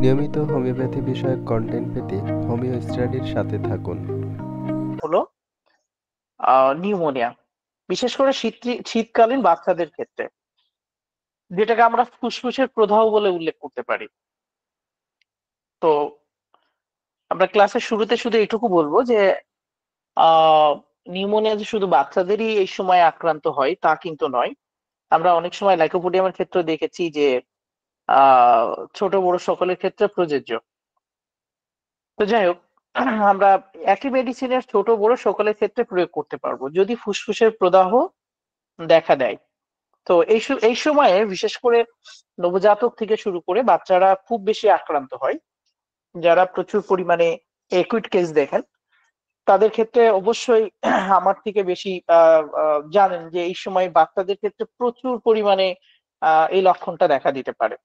নিয়মিত হোমিওপ্যাথি বিষয়ক কন্টেন্ট পেতে হোমিও স্টাডির সাথে থাকুন। হলো নিউমোনিয়া, বিশেষ করে শীতকালীন বাচ্চাদের ক্ষেত্রে, যেটাকে আমরা ফুসফুসের প্রদাহ বলে উল্লেখ করতে পারি। তো আমরা ক্লাসের শুরুতে শুধু এটুকু বলবো যে আহ নিউমোনিয়া যে শুধু বাচ্চাদেরই এই সময় আক্রান্ত হয় তা কিন্তু নয়। আমরা অনেক সময় লাইকোপোডিয়ামের ক্ষেত্রে দেখেছি যে আহ ছোট বড় সকলের ক্ষেত্রে প্রযোজ্য। তো যাই হোক, আমরা একই মেডিসিনের ছোট বড় সকলের ক্ষেত্রে প্রয়োগ করতে পারবো যদি ফুসফুসের প্রদাহ দেখা দেয়। তো এই সময়ে বিশেষ করে নবজাতক থেকে শুরু করে বাচ্চারা খুব বেশি আক্রান্ত হয়। যারা প্রচুর পরিমাণে একুইট কেস দেখেন তাদের ক্ষেত্রে অবশ্যই আমার থেকে বেশি জানেন যে এই সময় বাচ্চাদের ক্ষেত্রে প্রচুর পরিমাণে এই লক্ষণটা দেখা দিতে পারে।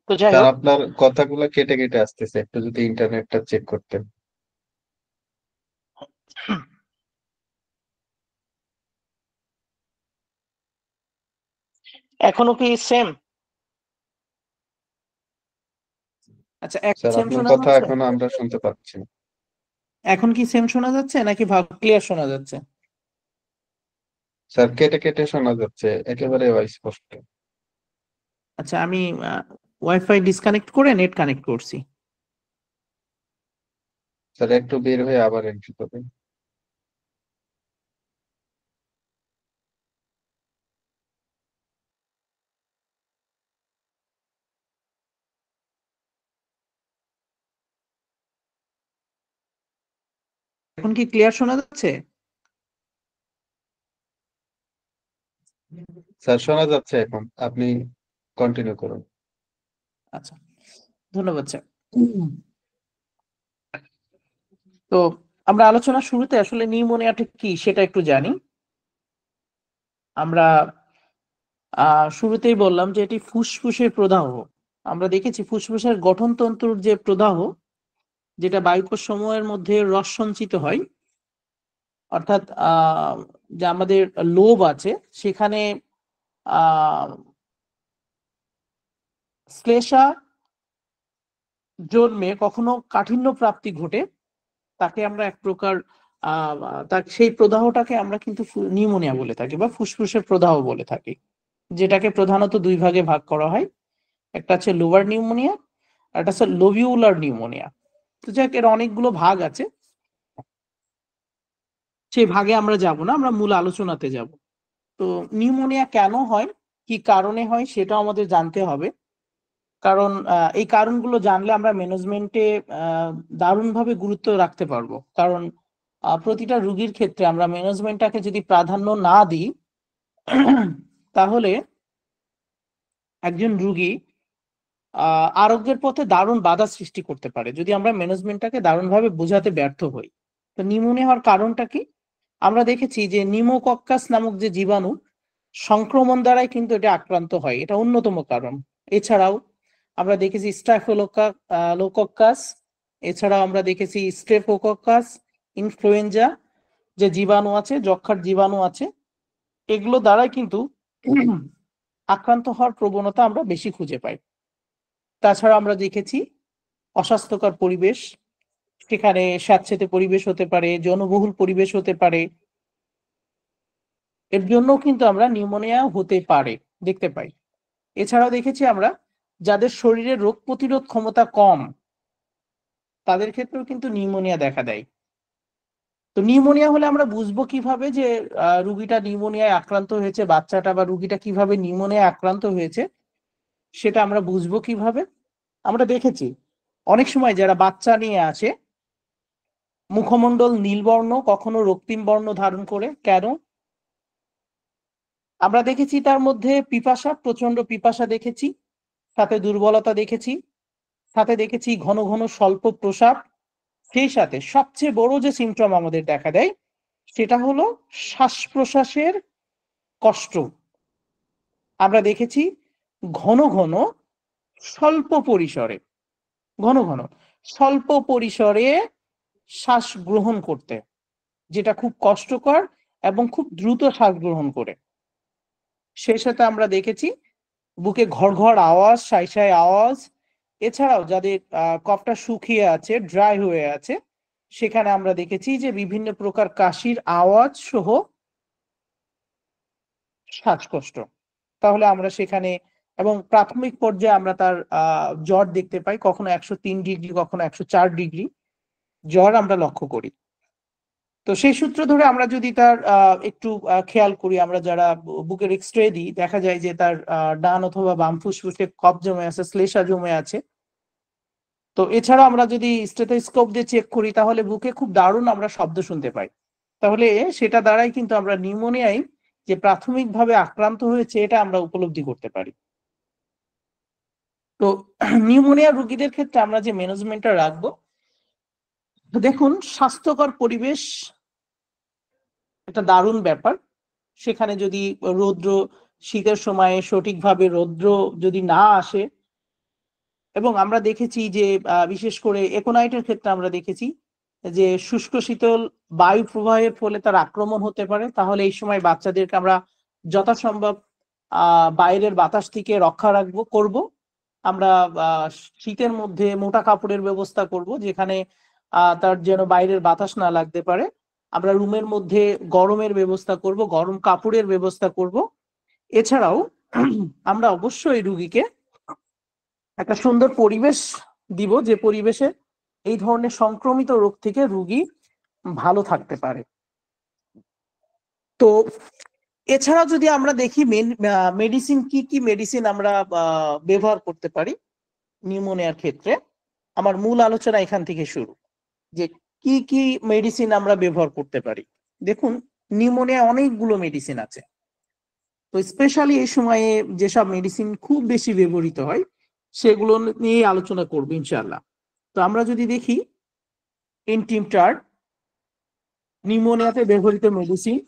তো যাই স্যার হোক, আপনার কথাগুলো কেটে কেটে আসতেছে, একটু যদি ইন্টারনেটটা চেক করতেন। এখনো কি সেম? আচ্ছা, এখন স্যার সেম আপনার শোনা কথা যাচ্ছে? এখনো আমরা শুনতে পাচ্ছি না। এখন কি সেম শোনা যাচ্ছে নাকি ক্লিয়ার শোনা যাচ্ছে? স্যার কেটে কেটে শোনা যাচ্ছে, একেবারে অস্পষ্ট। আচ্ছা, আমি ওয়াইফাই ডিসকানেক্ট করে নেট কানেক্ট করছি। স্যার একটু বের হয়ে আবার এন্ট্রি করবেন। এখন কি ক্লিয়ার শোনা যাচ্ছে? স্যার শোনা যাচ্ছে এখন, আপনি কন্টিনিউ করুন। আচ্ছা, ধন্যবাদ স্যার। তো আমরা আলোচনা শুরুতে আসলে নিউমোনিয়াটা কি সেটা একটু জানি। আমরা শুরুতেই বললাম যে এটি ফুসফুসের প্রদাহ। আমরা দেখেছি ফুসফুসের গঠনতন্ত্রর যে প্রদাহ, যেটা বায়ুকোষ সমূহের মধ্যে রস সঞ্চিত হয়, অর্থাৎ যে আমাদের লোব আছে সেখানে আহ শ্লেষা জন্মে কখনো কাঠিন্য প্রাপ্তি ঘটে, তাকে আমরা এক প্রকার আহ তার সেই প্রদাহটাকে আমরা কিন্তু নিউমোনিয়া বলে থাকি বা ফুসফুসের প্রদাহ বলে থাকি, যেটাকে প্রধানত দুই ভাগে ভাগ করা হয়। একটা হচ্ছে লোয়ার নিউমোনিয়া, আর একটা হচ্ছে লোভিউলার নিউমোনিয়া। তো যাক, এর অনেকগুলো ভাগ আছে, সেই ভাগে আমরা যাব না, আমরা মূল আলোচনাতে যাব। তো নিউমোনিয়া কেন হয়, কি কারণে হয় সেটাও আমাদের জানতে হবে। কারণ এই কারণগুলো জানলে আমরা ম্যানেজমেন্টে দারুণভাবে গুরুত্ব রাখতে পারবো। কারণ প্রতিটা রোগীর ক্ষেত্রে আমরা ম্যানেজমেন্টটাকে যদি প্রাধান্য না দিই, তাহলে একজন রোগী আরোগ্যের পথে দারুণ বাধা সৃষ্টি করতে পারে যদি আমরা ম্যানেজমেন্টটাকে দারুণভাবে বোঝাতে ব্যর্থ হই। তো নিউমোনিয়া হওয়ার কারণটা কি? আমরা দেখেছি যে নিউমোকক্কাস নামক যে জীবাণু, সংক্রমণ দ্বারাই কিন্তু এটা আক্রান্ত হয়, এটা অন্যতম কারণ। এছাড়াও আমরা দেখেছি লোকক্কাস, এছাড়াও আমরা দেখেছি স্ট্রেপোকক্কাস, ইনফ্লুয়েঞ্জা যে জীবাণু আছে, যক্ষ্মার জীবাণু আছে, এগুলো দ্বারাই কিন্তু আক্রান্ত হওয়ার প্রবণতা আমরা বেশি খুঁজে পাই। তাছাড়া আমরা দেখেছি অস্বাস্থ্যকর পরিবেশ, সেখানে স্যাঁতসেঁতে পরিবেশ হতে পারে, জনবহুল পরিবেশ হতে পারে, এর জন্য কিন্তু আমরা নিউমোনিয়া হতে পারে দেখতে পাই। এছাড়াও দেখেছি আমরা যাদের শরীরে রোগ প্রতিরোধ ক্ষমতা কম, তাদের ক্ষেত্রেও কিন্তু নিউমোনিয়া দেখা দেয়। তো নিউমোনিয়া হলে আমরা বুঝবো কিভাবে যে রুগীটা নিউমোনিয়ায় আক্রান্ত হয়েছে, বাচ্চাটা বা রুগীটা কিভাবে নিউমোনিয়ায় আক্রান্ত হয়েছে সেটা আমরা বুঝবো কিভাবে? আমরা দেখেছি অনেক সময় যারা বাচ্চা নিয়ে আসে, মুখমণ্ডল নীলবর্ণ, কখনো রক্তিম বর্ণ ধারণ করে। কেন? আমরা দেখেছি তার মধ্যে পিপাসা, প্রচন্ড পিপাসা দেখেছি, সাথে দুর্বলতা দেখেছি, সাথে দেখেছি ঘন ঘন স্বল্প প্রস্রাব। সেই সাথে সবচেয়ে বড় যে সিমটম আমাদের দেখা দেয় সেটা হলো শ্বাস প্রশ্বাসের কষ্ট। আমরা দেখেছি ঘন ঘন স্বল্প পরিসরে, ঘন ঘন স্বল্প পরিসরে শ্বাস গ্রহণ করতে, যেটা খুব কষ্টকর এবং খুব দ্রুত শ্বাস গ্রহণ করে। সেই সাথে আমরা দেখেছি বুকে ঘড় ঘড় আওয়াজ, সাই সাই আওয়াজ, এছাড়াও যাদের কফটা শুকিয়ে আছে, ড্রাই হয়ে আছে, সেখানে আমরা দেখেছি যে বিভিন্ন প্রকার কাশির আওয়াজ সহ শ্বাসকষ্ট। তাহলে আমরা সেখানে এবং প্রাথমিক পর্যায়ে আমরা তার জ্বর দেখতে পাই, কখনো 103 ডিগ্রি, কখনো 104 ডিগ্রি জ্বর আমরা লক্ষ্য করি। তো সেই সূত্র ধরে আমরা যদি তার একটু খেয়াল করি, আমরা যারা বুকের এক্সরে দিই, দেখা যায় যে তার ডান অথবা বাম ফুসফুসে কফ জমে আছে, শ্লেষা জমে আছে। তো এছাড়া আমরা যদি স্টেথোস্কোপ দিয়ে চেক করি, তাহলে বুকে খুব দারুণ আমরা শব্দ শুনতে পাই। তাহলে সেটা দ্বারাই কিন্তু আমরা নিউমোনিয়ায় যে প্রাথমিকভাবে আক্রান্ত হয়েছে এটা আমরা উপলব্ধি করতে পারি। তো নিউমোনিয়া রোগীদের ক্ষেত্রে আমরা যে ম্যানেজমেন্টটা রাখবো, দেখুন স্বাস্থ্যকর পরিবেশ একটা দারুণ ব্যাপার। সেখানে যদি রৌদ্র, শীতের সময়ে সঠিকভাবে রৌদ্র যদি না আসে, এবং আমরা দেখেছি যে বিশেষ করে একোনাইটের ক্ষেত্রে আমরা দেখেছি যে শুষ্ক শীতল বায়ু প্রবাহের ফলে তার আক্রমণ হতে পারে। তাহলে এই সময় বাচ্চাদেরকে আমরা যথাসম্ভব বাইরের বাতাস থেকে রক্ষা করব। আমরা শীতের মধ্যে মোটা কাপড়ের ব্যবস্থা করব, যেখানে তার যেন বাইরের বাতাস না লাগতে পারে। আমরা রুমের মধ্যে গরমের ব্যবস্থা করব, গরম কাপড়ের ব্যবস্থা করব। এছাড়াও আমরা অবশ্যই রুগীকে একটা সুন্দর পরিবেশ দিব, যে পরিবেশে এই ধরনের সংক্রমিত রোগ থেকে রুগী ভালো থাকতে পারে। তো এছাড়া যদি আমরা দেখি মেডিসিন, কি কি মেডিসিন আমরা ব্যবহার করতে পারি নিউমোনিয়ার ক্ষেত্রে, আমার মূল আলোচনা এখান থেকে শুরু, যে কি কি মেডিসিন আমরা ব্যবহার করতে পারি। দেখুন, নিউমোনিয়া অনেকগুলো মেডিসিন আছে। তো স্পেশালি এই সময়ে যেসব মেডিসিন খুব বেশি ব্যবহৃত হয় সেগুলো নিয়ে আলোচনা করবো ইনশাআল্লাহ। তো আমরা যদি দেখি, এন্টিমটার নিউমোনিয়াতে ব্যবহৃত medicine,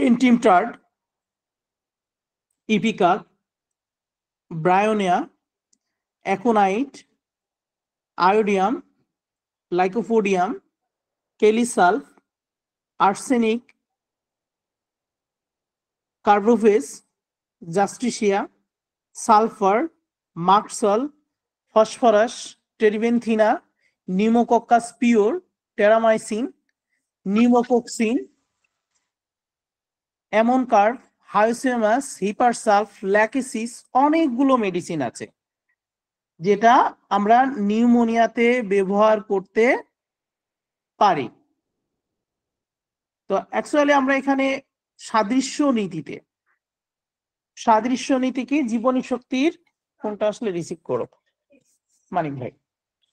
antim tart, ipecac, bryonia, aconite, iodium, lycopodium, kali sulph, arsenic, carbo veg, justicia, sulphur, merc sol, phosphorus, terebinthina, pneumococcus pure, terramycin, pneumococcin, ammon carb, hyoscyamus, hepar sulph, lachesis, অনেকগুলো মেডিসিন আছে যেটা আমরা নিউমোনিয়াতে ব্যবহার করতে পারি। তো অ্যাকচুয়ালি আমরা এখানে সাদৃশ্য নীতি কি, জীবনী শক্তির কোনটা আসলে রিসিভ করো মানিক ভাই,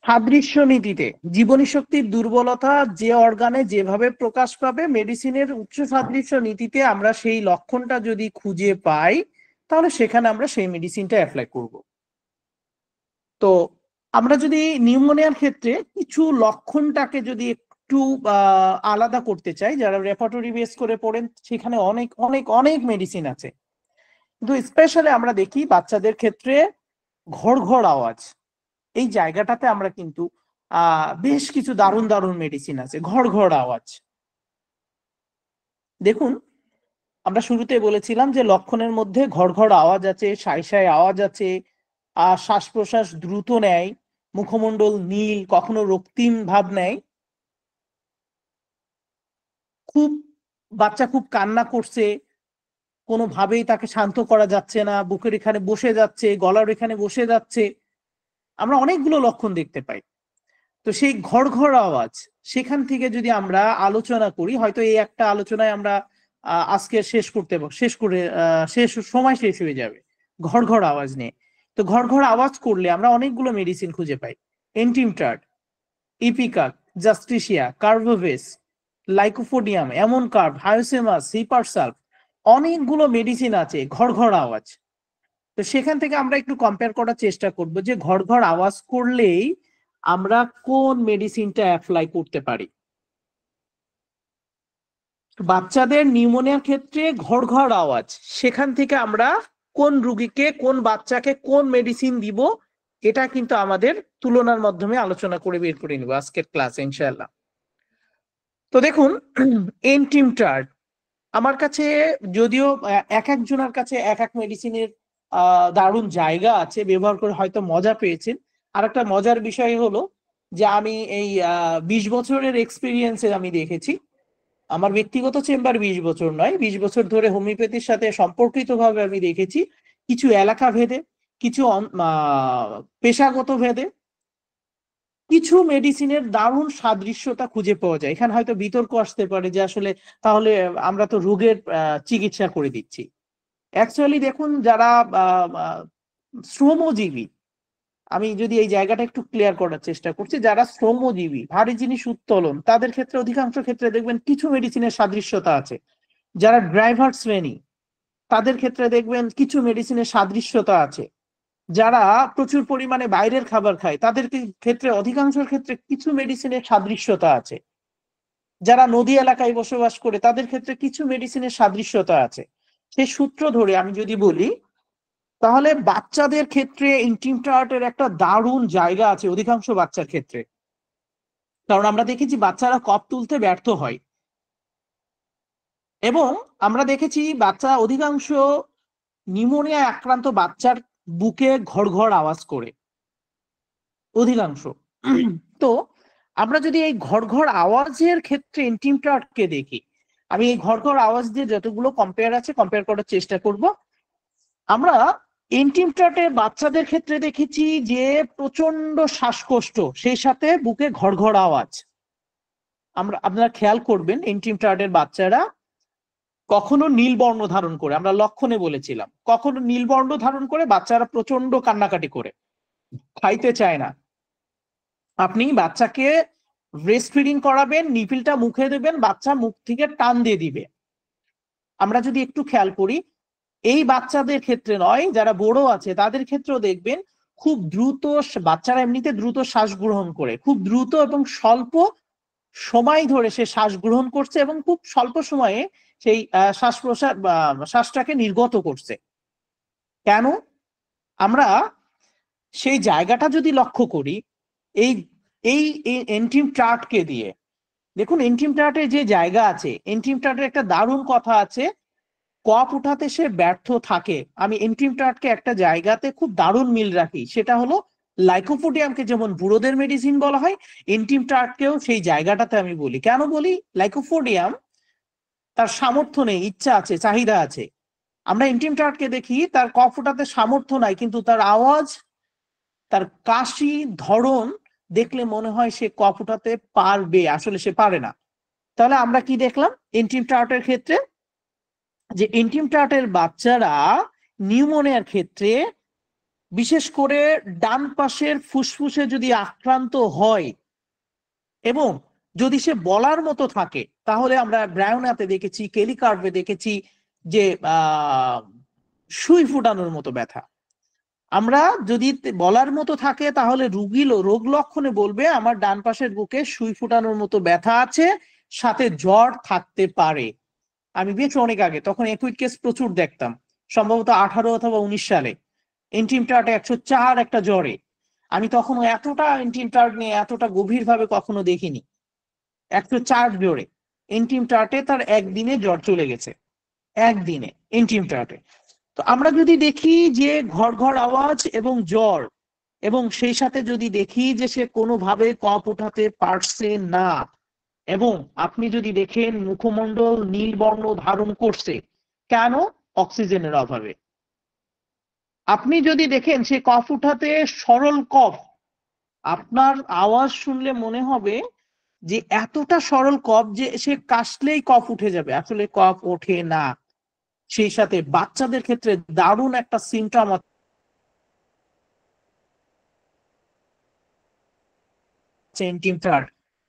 সাদৃশ্য নীতিতে জীবনী শক্তির দুর্বলতা যে অর্গানে যেভাবে প্রকাশ পাবে, মেডিসিনের উচ্চ সাদৃশ্য নীতিতে আমরা সেই লক্ষণটা যদি খুঁজে পাই, তাহলে সেখানে আমরা সেই মেডিসিনটা অ্যাপ্লাই করব। তো আমরা যদি নিউমোনিয়ার ক্ষেত্রে কিছু লক্ষণটাকে যদি একটু আলাদা করতে চাই, যারা রেপার্টরি বেস করে পড়েন, সেখানে অনেক অনেক অনেক মেডিসিন আছে। কিন্তু স্পেশালি আমরা দেখি বাচ্চাদের ক্ষেত্রে ঘড় ঘড় আওয়াজ, এই জায়গাটাতে আমরা কিন্তু বেশ কিছু দারুণ দারুণ মেডিসিন আছে। ঘড় ঘড় আওয়াজ, দেখুন আমরা শুরুতে বলেছিলাম যে লক্ষণের মধ্যে ঘড় ঘড় আওয়াজ আছে, সাই সাই আওয়াজ আছে, শ্বাস প্রশ্বাস দ্রুত নেয়, মুখমণ্ডল নীল, কখনো রক্তিম ভাব নেয়, বাচ্চা খুব কান্না করছে, কোনোভাবেই তাকে শান্ত করা যাচ্ছে না, বুকের এখানে বসে যাচ্ছে, গলার এখানে বসে যাচ্ছে, আমরা অনেকগুলো লক্ষণ দেখতে পাই। তো সেই ঘড় ঘড় আওয়াজ, সেখান থেকে যদি আমরা আলোচনা করি, হয়তো এই একটা আলোচনায় আমরা আজকে সময় শেষ হয়ে যাবে ঘড় ঘড় আওয়াজ নিয়ে। তো ঘড় ঘড় আওয়াজ করলে আমরা অনেকগুলো মেডিসিন খুঁজে পাই। এন্টিমটার্ড, ইপিকাক, জাস্টিসিয়া, কার্বোভেস, লাইকোপোডিয়াম, অ্যামনকার্ভ, হায়োসেমাস, হিপারসালফ, অনেকগুলো মেডিসিন আছে ঘড় ঘড় আওয়াজ। তো সেখান থেকে আমরা একটু কম্পেয়ার করার চেষ্টা করব যে ঘড় ঘড় আওয়াজ করলেই আমরা কোন মেডিসিনটা অ্যাপ্লাই করতে পারি। বাচ্চাদের নিউমোনিয়ার ক্ষেত্রে ঘড় ঘড় আওয়াজ, সেখান থেকে আমরা কোন রোগীকে, কোন বাচ্চাকে কোন মেডিসিন দিব, এটা কিন্তু আমাদের তুলনার মাধ্যমে আলোচনা করে বের করে নিব আজকের ক্লাসে ইনশাআল্লাহ। তো দেখুন, এন্টিমটার্ড আমার কাছে, যদিও এক একজনের কাছে এক এক মেডিসিনের দারুণ জায়গা আছে, ব্যবহার করে হয়তো মজা পেয়েছেন। আর একটা মজার বিষয় হলো যে আমি এই 20 বছরের এক্সপিরিয়েন্সে আমি দেখেছি, আমার ব্যক্তিগত চেম্বার 20 বছর নয়, 20 বছর ধরে হোমিওপ্যাথির সাথে সম্পর্কিত ভাবে আমি দেখেছি কিছু এলাকা ভেদে, কিছু পেশাগত ভেদে কিছু মেডিসিনের দারুণ সাদৃশ্যতা খুঁজে পাওয়া যায়। এখানে হয়তো বিতর্ক আসতে পারে যে আসলে তাহলে আমরা তো রোগের চিকিৎসা করে দিচ্ছি। অ্যাকচুয়ালি দেখুন, যারা শ্রমজীবী, আমি যদি এই জায়গাটা একটু ক্লিয়ার করার চেষ্টা করছি, যারা শ্রমজীবী, ভারী জিনিস উত্তোলন, তাদের ক্ষেত্রে অধিকাংশ ক্ষেত্রে দেখবেন কিছু মেডিসিনের সাদৃশ্যতা আছে। যারা ড্রাইভার শ্রেণী, তাদের ক্ষেত্রে দেখবেন কিছু মেডিসিনের সাদৃশ্যতা আছে। যারা প্রচুর পরিমাণে বাইরের খাবার খায়, তাদের ক্ষেত্রে অধিকাংশের ক্ষেত্রে কিছু মেডিসিনের সাদৃশ্যতা আছে। যারা নদী এলাকায় বসবাস করে, তাদের ক্ষেত্রে কিছু মেডিসিনের সাদৃশ্যতা আছে। সেই সূত্র ধরে আমি যদি বলি, তাহলে বাচ্চাদের ক্ষেত্রে ইন্টিম চার্টের একটা দারুণ জায়গা আছে অধিকাংশ বাচ্চার ক্ষেত্রে। কারণ আমরা দেখেছি বাচ্চারা কফ তুলতে ব্যর্থ হয়, এবং আমরা দেখেছি বাচ্চা অধিকাংশ নিউমোনিয়ায় আক্রান্ত বাচ্চার বুকে ঘড় ঘড় আওয়াজ করে, অধিকাংশ। তো আমরা যদি এই ঘড় ঘড় আওয়াজের ক্ষেত্রে ইন্টিম চার্টকে দেখি, আমি এই ঘড় ঘড় আওয়াজ দিয়ে যতগুলো কম্পেয়ার আছে কম্পেয়ার করার চেষ্টা করব। আমরা ইন্টিম চার্টে বাচ্চাদের ক্ষেত্রে দেখেছি যে প্রচন্ড শ্বাসকষ্ট, সেই সাথে বুকে ঘড় ঘড় আওয়াজ। আপনারা খেয়াল করবেন ইন্টিম চার্টের বাচ্চারা কখনো নীল বর্ণ ধারণ করে, আমরা লক্ষণে বলেছিলাম, কখনো নীল বর্ণ ধারণ করে বাচ্চারা প্রচন্ড কান্নাকাটি করে, খাইতে চায় না। আপনি বাচ্চাকে ব্রেস্ট ফিডিং করাবেন, নিপিলটা মুখে দেবেন, বাচ্চা মুখ থেকে টান দিয়ে দিবে। আমরা যদি একটু খেয়াল করি, এই বাচ্চাদের ক্ষেত্রে নয়, যারা বড় আছে তাদের ক্ষেত্রেও দেখবেন খুব দ্রুত, বাচ্চারা এমনিতে দ্রুত শ্বাস গ্রহণ করে, খুব দ্রুত এবং স্বল্প সময় ধরে সে শ্বাস গ্রহণ করছে এবং খুব স্বল্প সময়ে সেই শ্বাস প্রশ্বাস শ্বাসটাকে নির্গত করছে। কেন? আমরা সেই জায়গাটা যদি লক্ষ্য করি, এই এই ইন্টিম চার্টকে দিয়ে দেখুন, ইন্টিম চার্টে যে জায়গা আছে, ইন্টিম চার্টের একটা দারুণ কথা আছে, কফ উঠাতে সে ব্যর্থ থাকে। আমি ইন্টিম চার্টকে একটা জায়গাতে খুব দারুণ মিল রাখি, সেটা হলো লাইকোপোডিয়ামকে যেমন বুড়োদের মেডিসিন বলা হয়, ইন্টিম চার্টকেও সেই জায়গাটাতে আমি বলি। কেন বলি? লাইকোপোডিয়াম তার সামর্থ্য নেই, ইচ্ছা আছে, চাহিদা আছে। আমরা ইন্টিম চার্টকে দেখি, তার কফ উঠাতে সামর্থ্য নাই, কিন্তু তার আওয়াজ, তার কাশি ধরন দেখলে মনে হয় সে কফ উঠাতে পারবে, আসলে সে পারে না। তাহলে আমরা কি দেখলাম ইন্টিম চার্টের ক্ষেত্রে? যে ইন্টিম চার্টের বাচ্চারা নিউমোনিয়ার ক্ষেত্রে, বিশেষ করে ডান পাশের ফুসফুসে যদি আক্রান্ত হয় এবং যদি সে বলার মতো থাকে, তাহলে আমরা ব্রায়োনাতে দেখেছি, কেলিকার্ভে দেখেছি যে সুই ফুটানোর মতো ব্যথা। আমরা যদি বলার মতো থাকে, তাহলে রোগী রোগ লক্ষণে বলবে আমার ডান পাশের বুকে সুই ফুটানোর মতো ব্যথা আছে, সাথে জ্বর থাকতে পারে। আমি বেশ অনেক আগে, তখন একুইট কেস প্রচুর দেখতাম, সম্ভবত 18 অথবা 19 সালে ইন্টিম চার্টে 104 একটা জ্বরে। আমি তখন এতটা ইন্টিম চার্ট নিয়ে এতটা গভীর ভাবে কখনো দেখিনি। 104 জ্বরে ইন্টিম চার্টে তার একদিনে জ্বর চলে গেছে, একদিনে ইন্টিম চার্টে। তো আমরা যদি দেখি যে ঘড় ঘড় আওয়াজ এবং জ্বর, এবং সেই সাথে যদি দেখি যে সে কোনোভাবে কফ উঠাতে পারছে না, এবং আপনি যদি দেখেন মুখমণ্ডল নীল বর্ণ ধারণ করছে, কেন? অক্সিজেনের অভাবে। আপনি যদি দেখেন সে কফ উঠাতে সরল কফ, আপনার আওয়াজ শুনলে মনে হবে যে এতটা সরল কফ যে সে কাশলেই কফ উঠে যাবে, আসলে কফ ওঠে না। সেই সাথে বাচ্চাদের ক্ষেত্রে দারুণ একটা সিমটম আছে ইন্টিম চার্ট,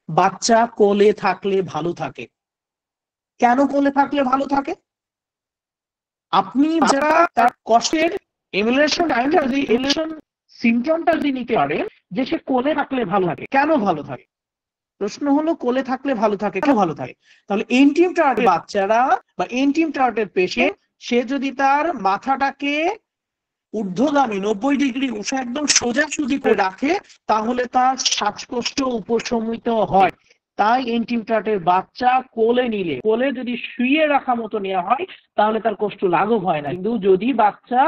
বাচ্চা কোলে থাকলে ভালো থাকে। কেন কোলে থাকলে ভালো থাকে? আপনি যারা তার কষ্টের এমুলেশন সিমটমটা যদি নিতে পারে যে সে কোলে থাকলে ভালো থাকে, কেন ভালো থাকে? প্রশ্ন হলো কোলে থাকলে ভালো থাকে, কেন ভালো থাকে? তাহলে ইন্টিম চার্টের বাচ্চারা বা ইন্টিম চার্টের পেশেন্ট, সে যদি তার মাথাটাকে ঊর্ধ্বগামী 90 ডিগ্রি একদম সোজাসুজি করে রাখে, তাহলে তার শ্বাসকষ্ট উপশমিত হয়। তাই ইন্টিম চার্টের বাচ্চা কোলে নিলে, কোলে যদি শুয়ে রাখা মতো নেওয়া হয়, তাহলে তার কষ্ট লাঘব হয় না। কিন্তু যদি বাচ্চা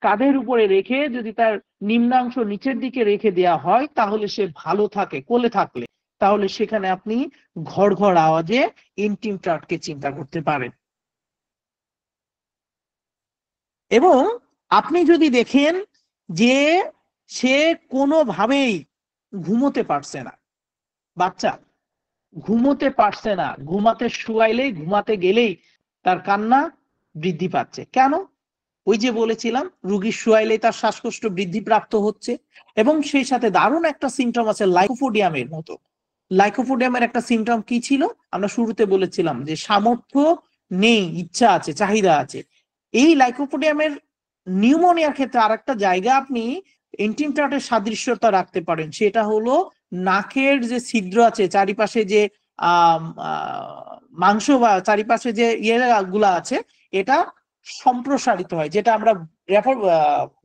কাঁধের উপরে রেখে যদি তার নিম্নাংশ নিচের দিকে রেখে দেওয়া হয় তাহলে সে ভালো থাকে কোলে থাকলে, তাহলে সেখানে আপনি ঘড় ঘড় আওয়াজে ইন্টিম ট্রাক্টকে চিন্তা করতে পারেন। এবং আপনি যদি দেখেন যে সে কোনোভাবেই ঘুমোতে পারছে না, বাচ্চা ঘুমোতে পারছে না, ঘুমাতে শুয়াইলেই ঘুমাতে গেলেই তার কান্না বৃদ্ধি পাচ্ছে, কেন? ওই যে বলেছিলাম রুগী শুয়াইলেই তার শ্বাসকষ্ট বৃদ্ধি প্রাপ্ত হচ্ছে। এবং সেই সাথে দারুণ একটা সিমটম আছে লাইকোপোডিয়ামের মতো। লাইকোপোডিয়ামের একটা সিমটম কি ছিল? আমরা শুরুতে বলেছিলাম যে সামর্থ্য নেই, ইচ্ছা আছে, চাহিদা আছে। এই লাইকোপোডিয়ামের নিউমোনিয়ার ক্ষেত্রে আরেকটা জায়গা আপনি ইন্টিম ট্রাক্টের সাদৃশ্যতা রাখতে পারেন, সেটা হলো নাকের যে ছিদ্র আছে, চারিপাশে যে মাংস বা চারিপাশে যে গুলা আছে, এটা সম্প্রসারিত হয়, যেটা আমরা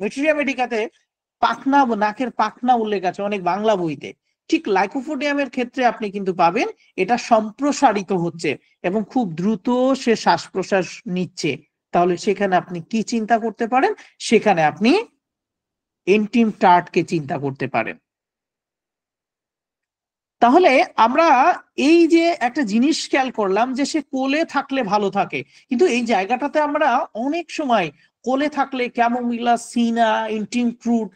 মেটেরিয়া মেডিকাতে পাখনা, নাকের পাখনা উল্লেখ আছে অনেক বাংলা বইতে। ঠিক লাইকোপোডিয়ামের ক্ষেত্রে আপনি কিন্তু পাবেন এটা সম্প্রসারিত হচ্ছে এবং খুব দ্রুত সে শ্বাস প্রশ্বাস নিচ্ছে। তাহলে সেখানে আপনি কি চিন্তা করতে পারেন? সেখানে আপনি ইন্টিম ট্রাক্টকে চিন্তা করতে পারেন। তাহলে আমরা এই যে একটা জিনিস খেয়াল করলাম যে সে কোলে থাকলে ভালো থাকে, কিন্তু এই জায়গাটাতে আমরা অনেক সময় কোলে থাকলে ক্যামোমিলা, সিনা, ইন্টিম ফ্রুট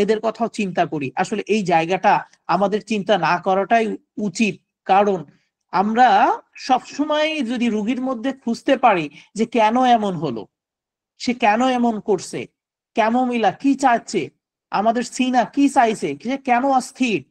এদের কথাও চিন্তা করি। আসলে এই জায়গাটা আমাদের চিন্তা না করাটাই উচিত, কারণ আমরা সবসময় যদি রুগীর মধ্যে খুঁজতে পারি যে কেন এমন হলো, সে কেন এমন করছে, ক্যামোমিলা কি চাচ্ছে, আমাদের সিনা কি চাইছে, সে কেন অস্থির,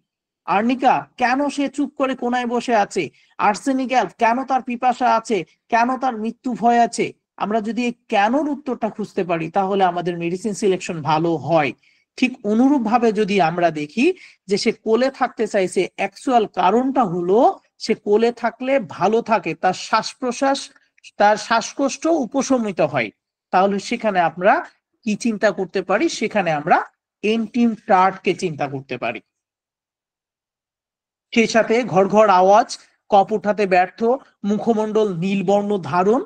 আর্নিকা কেন সে চুপ করে কোনায় বসে আছে, আর্সেনিক্যাল কেন তার পিপাসা আছে, কেন তার মৃত্যু ভয় আছে, আমরা যদি এই কেনর উত্তরটা খুঁজতে পারি তাহলে আমাদের মেডিসিন সিলেকশন ভালো হয়। ঠিক অনুরূপ ভাবে যদি আমরা দেখি যে সে কোলে থাকতে চাইছে, অ্যাকচুয়াল কারণটা হলো সে কোলে থাকলে ভালো থাকে, তার শ্বাস প্রশ্বাস, তার শ্বাসকষ্ট উপশমিত হয়, তাহলে সেখানে আমরা কি চিন্তা করতে পারি? সেখানে আমরা ইন্টিম ট্রাক্টকে চিন্তা করতে পারি। সেই সাথে ঘড় ঘড় আওয়াজ, কফ উঠাতে ব্যর্থ, মুখমণ্ডল নীলবর্ণ ধারণ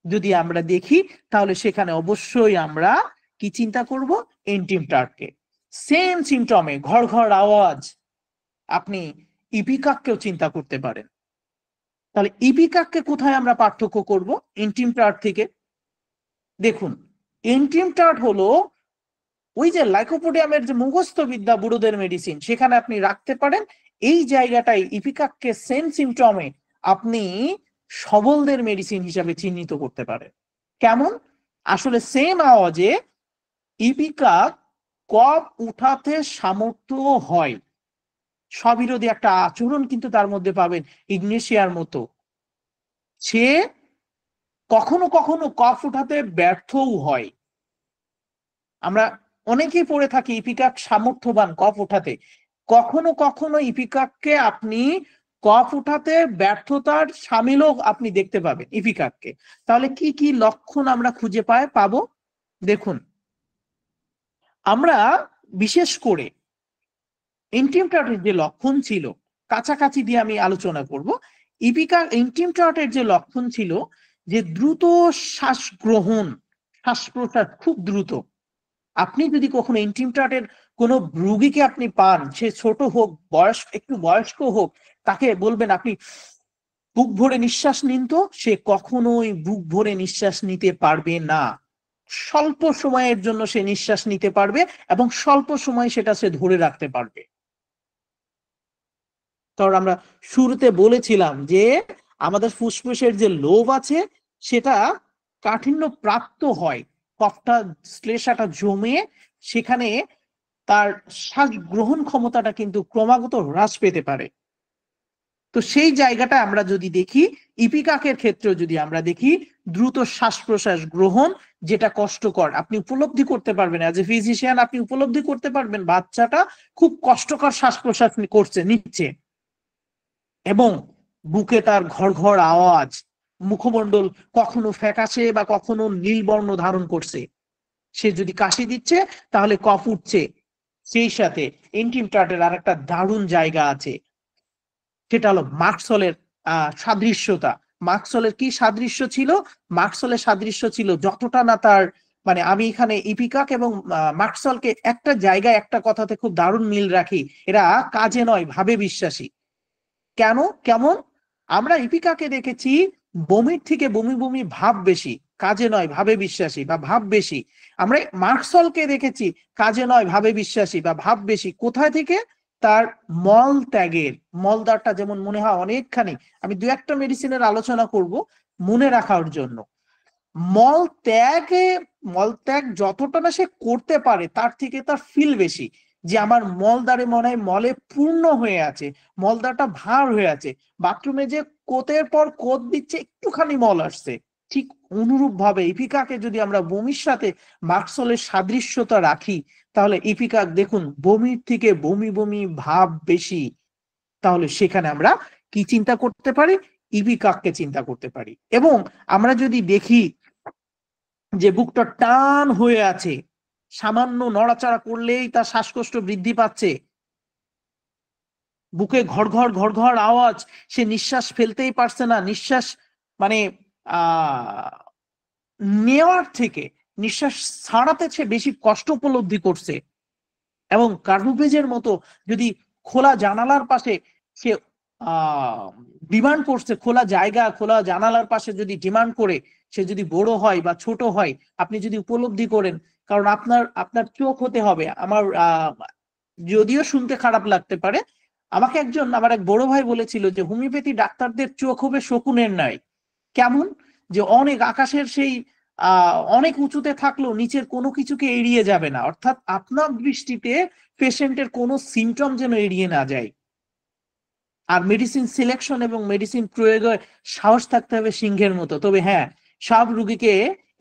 যদি আমরা দেখি তাহলে সেখানে অবশ্যই আমরা কি চিন্তা করব? ইন্টিম ট্রাক্টকে। সেম সিমটমে ঘড় ঘড় আওয়াজ আপনি ইপিকাককেও চিন্তা করতে পারেন। তাহলে ইপিকাককে কোথায় আমরা পার্থক্য করব ইন্টিম ট্রাক্ট থেকে? দেখুন, ইন্টিম ট্রাক্ট হলো ওই যে লাইকোপোডিয়ামের যে মুখস্থ বিদ্যা বুড়োদের মেডিসিন, সেখানে আপনি রাখতে পারেন। এই জায়গাটাই ইপিকাককে সেম সিমটমে আপনি সবলদের মেডিসিন হিসাবে চিহ্নিত করতে পারেন। কেমন? আসলে সেম আওয়াজে ইপিকাক কফ উঠাতে সামর্থ্য হয়, স্ববিরোধী একটা আচরণ কিন্তু তার মধ্যে পাবেন ইগনেশিয়ার মতো। সে কখনো কখনো কফ উঠাতে ব্যর্থও হয়। আমরা অনেকেই পড়ে থাকি ইপিকাক সামর্থ্যবান কফ উঠাতে, কখনো কখনো ইপিকাককে আপনি কফ উঠাতে ব্যর্থতার সামিলও আপনি দেখতে পাবেন ইপিকাককে। তাহলে কি কি লক্ষণ আমরা খুঁজে পাবো? দেখুন, আমরা বিশেষ করে ইন্টিম ট্রাক্টের যে লক্ষণ ছিল, কাছাকাছি দিয়ে আমি আলোচনা করব। ইন্টিম ট্রাক্টের যে লক্ষণ ছিল যে দ্রুত শ্বাস গ্রহণ, শ্বাস প্রশ্বাস খুব দ্রুত। আপনি যদি কখনো ইন্টিম ট্রাক্টের কোনো রোগীকে আপনি পান, সে ছোট হোক, একটু বয়স্ক হোক, তাকে বলবেন আপনি বুক ভরে নিঃশ্বাস নিন, তো সে কখনোই বুক ভরে নিঃশ্বাস নিতে পারবে না। স্বল্প সময়ের জন্য সে নিঃশ্বাস নিতে পারবে এবং স্বল্প সময় সেটা সে ধরে রাখতে পারবে। কারণ আমরা শুরুতে বলেছিলাম যে আমাদের ফুসফুসের যে লোভ আছে সেটা কাঠিন্য প্রাপ্ত হয়, কফটা শ্লেষাটা জমে সেখানে তার শ্বাস গ্রহণ ক্ষমতাটা কিন্তু ক্রমাগত হ্রাস পেতে পারে। তো সেই জায়গাটা আমরা যদি দেখি, ইপিকাকের ক্ষেত্রেও যদি আমরা দেখি দ্রুত শ্বাস প্রশ্বাস গ্রহণ, যেটা কষ্টকর, আপনি উপলব্ধি করতে পারবেন, অ্যাজ এ ফিজিশিয়ান আপনি উপলব্ধি করতে পারবেন বাচ্চাটা খুব কষ্টকর শ্বাস প্রশ্বাস নিচ্ছে, এবং বুকে তার ঘড় ঘড় আওয়াজ, মুখমণ্ডল কখনো ফ্যাকাশে বা কখনো নীলবর্ণ ধারণ করছে, সে যদি কাশি দিচ্ছে তাহলে কফ উঠছে। সেই সাথে ইন্টিম ট্রাক্টের আর একটা দারুণ জায়গা আছে, সেটা হলো মার্কসলের সাদৃশ্যতা। মার্কসলের কি সাদৃশ্য ছিল? মার্কসলের সাদৃশ্য ছিল যতটা না তার মানে আমি এখানে ইপিকাক এবং মার্কসলকে একটা জায়গায় একটা কথাতে খুব দারুণ মিল রাখি, এরা কাজে নয় ভাবে বিশ্বাসী। কেন কেমন? আমরা ইপিকাকে দেখেছি বমির থেকে বমি বমি ভাব বেশি, কাজে নয় ভাবে বিশ্বাসী বা ভাব বেশি। আমরা মার্কসলকে দেখেছি কাজে নয় ভাবে বিশ্বাসী বা ভাব বেশি। কোথায় থেকে? তার মল ত্যাগের, মলদারটা যেমন মনে হয় অনেকখানি, আমি দু একটা মেডিসিনের আলোচনা করব মনে রাখার জন্য। মল ত্যাগ যতটা না সে করতে পারে তার থেকে তার ফিল বেশি, যে আমার মলদ্বারে মনে হয় মলে পূর্ণ হয়ে আছে, মলদ্বারটা ভার হয়ে আছে, বাথরুমে যে কোতের পর কোত দিচ্ছে একটুখানি মল আসছে। ঠিক অনুরূপ ভাবে ইপিকাকে যদি আমরা বমির সাথে মার্কসলের সাদৃশ্যতা রাখি, তাহলে ইপিকাক দেখুন বমির থেকে বমি বমি ভাব বেশি। তাহলে সেখানে আমরা কি চিন্তা করতে পারি? ইপিকাককে চিন্তা করতে পারি। এবং আমরা যদি দেখি যে বুকটা টান হয়ে আছে, সামান্য নড়াচড়া করলেই তার শ্বাসকষ্ট বৃদ্ধি পাচ্ছে, বুকে ঘড়ঘড় ঘড়ঘড় আওয়াজ, সে নিঃশ্বাস ফেলতেই পারছে না, নিঃশ্বাস মানে নেওয়ার থেকে নিঃশ্বাস ছাড়াতে সে বেশি কষ্ট উপলব্ধি করছে। এবং কার্বোভেজের মতো যদি খোলা জানালার পাশে সে ডিমান্ড করছে, খোলা জায়গা খোলা জানালার পাশে যদি ডিমান্ড করে, সে যদি বড় হয় বা ছোট হয়, আপনি যদি উপলব্ধি করেন, কারণ আপনার চোখ হতে হবে। আমার যদিও শুনতে খারাপ লাগতে পারে, আমাকে আমার এক বড় ভাই বলেছিল যে হোমিওপ্যাথি ডাক্তারদের চোখ হবে শকুনের ন্যায়। কেমন? যে অনেক আকাশের সেই অনেক উঁচুতে থাকলেও নিচের কোনো কিছুকে এড়িয়ে যাবে না, অর্থাৎ আপনার দৃষ্টিতে পেশেন্টের কোনো সিমটম যেন এড়িয়ে না যায়। আর মেডিসিন সিলেকশন এবং মেডিসিন প্রয়োগে সাহস থাকতে হবে সিংহের মতো। তবে হ্যাঁ, সব রুগীকে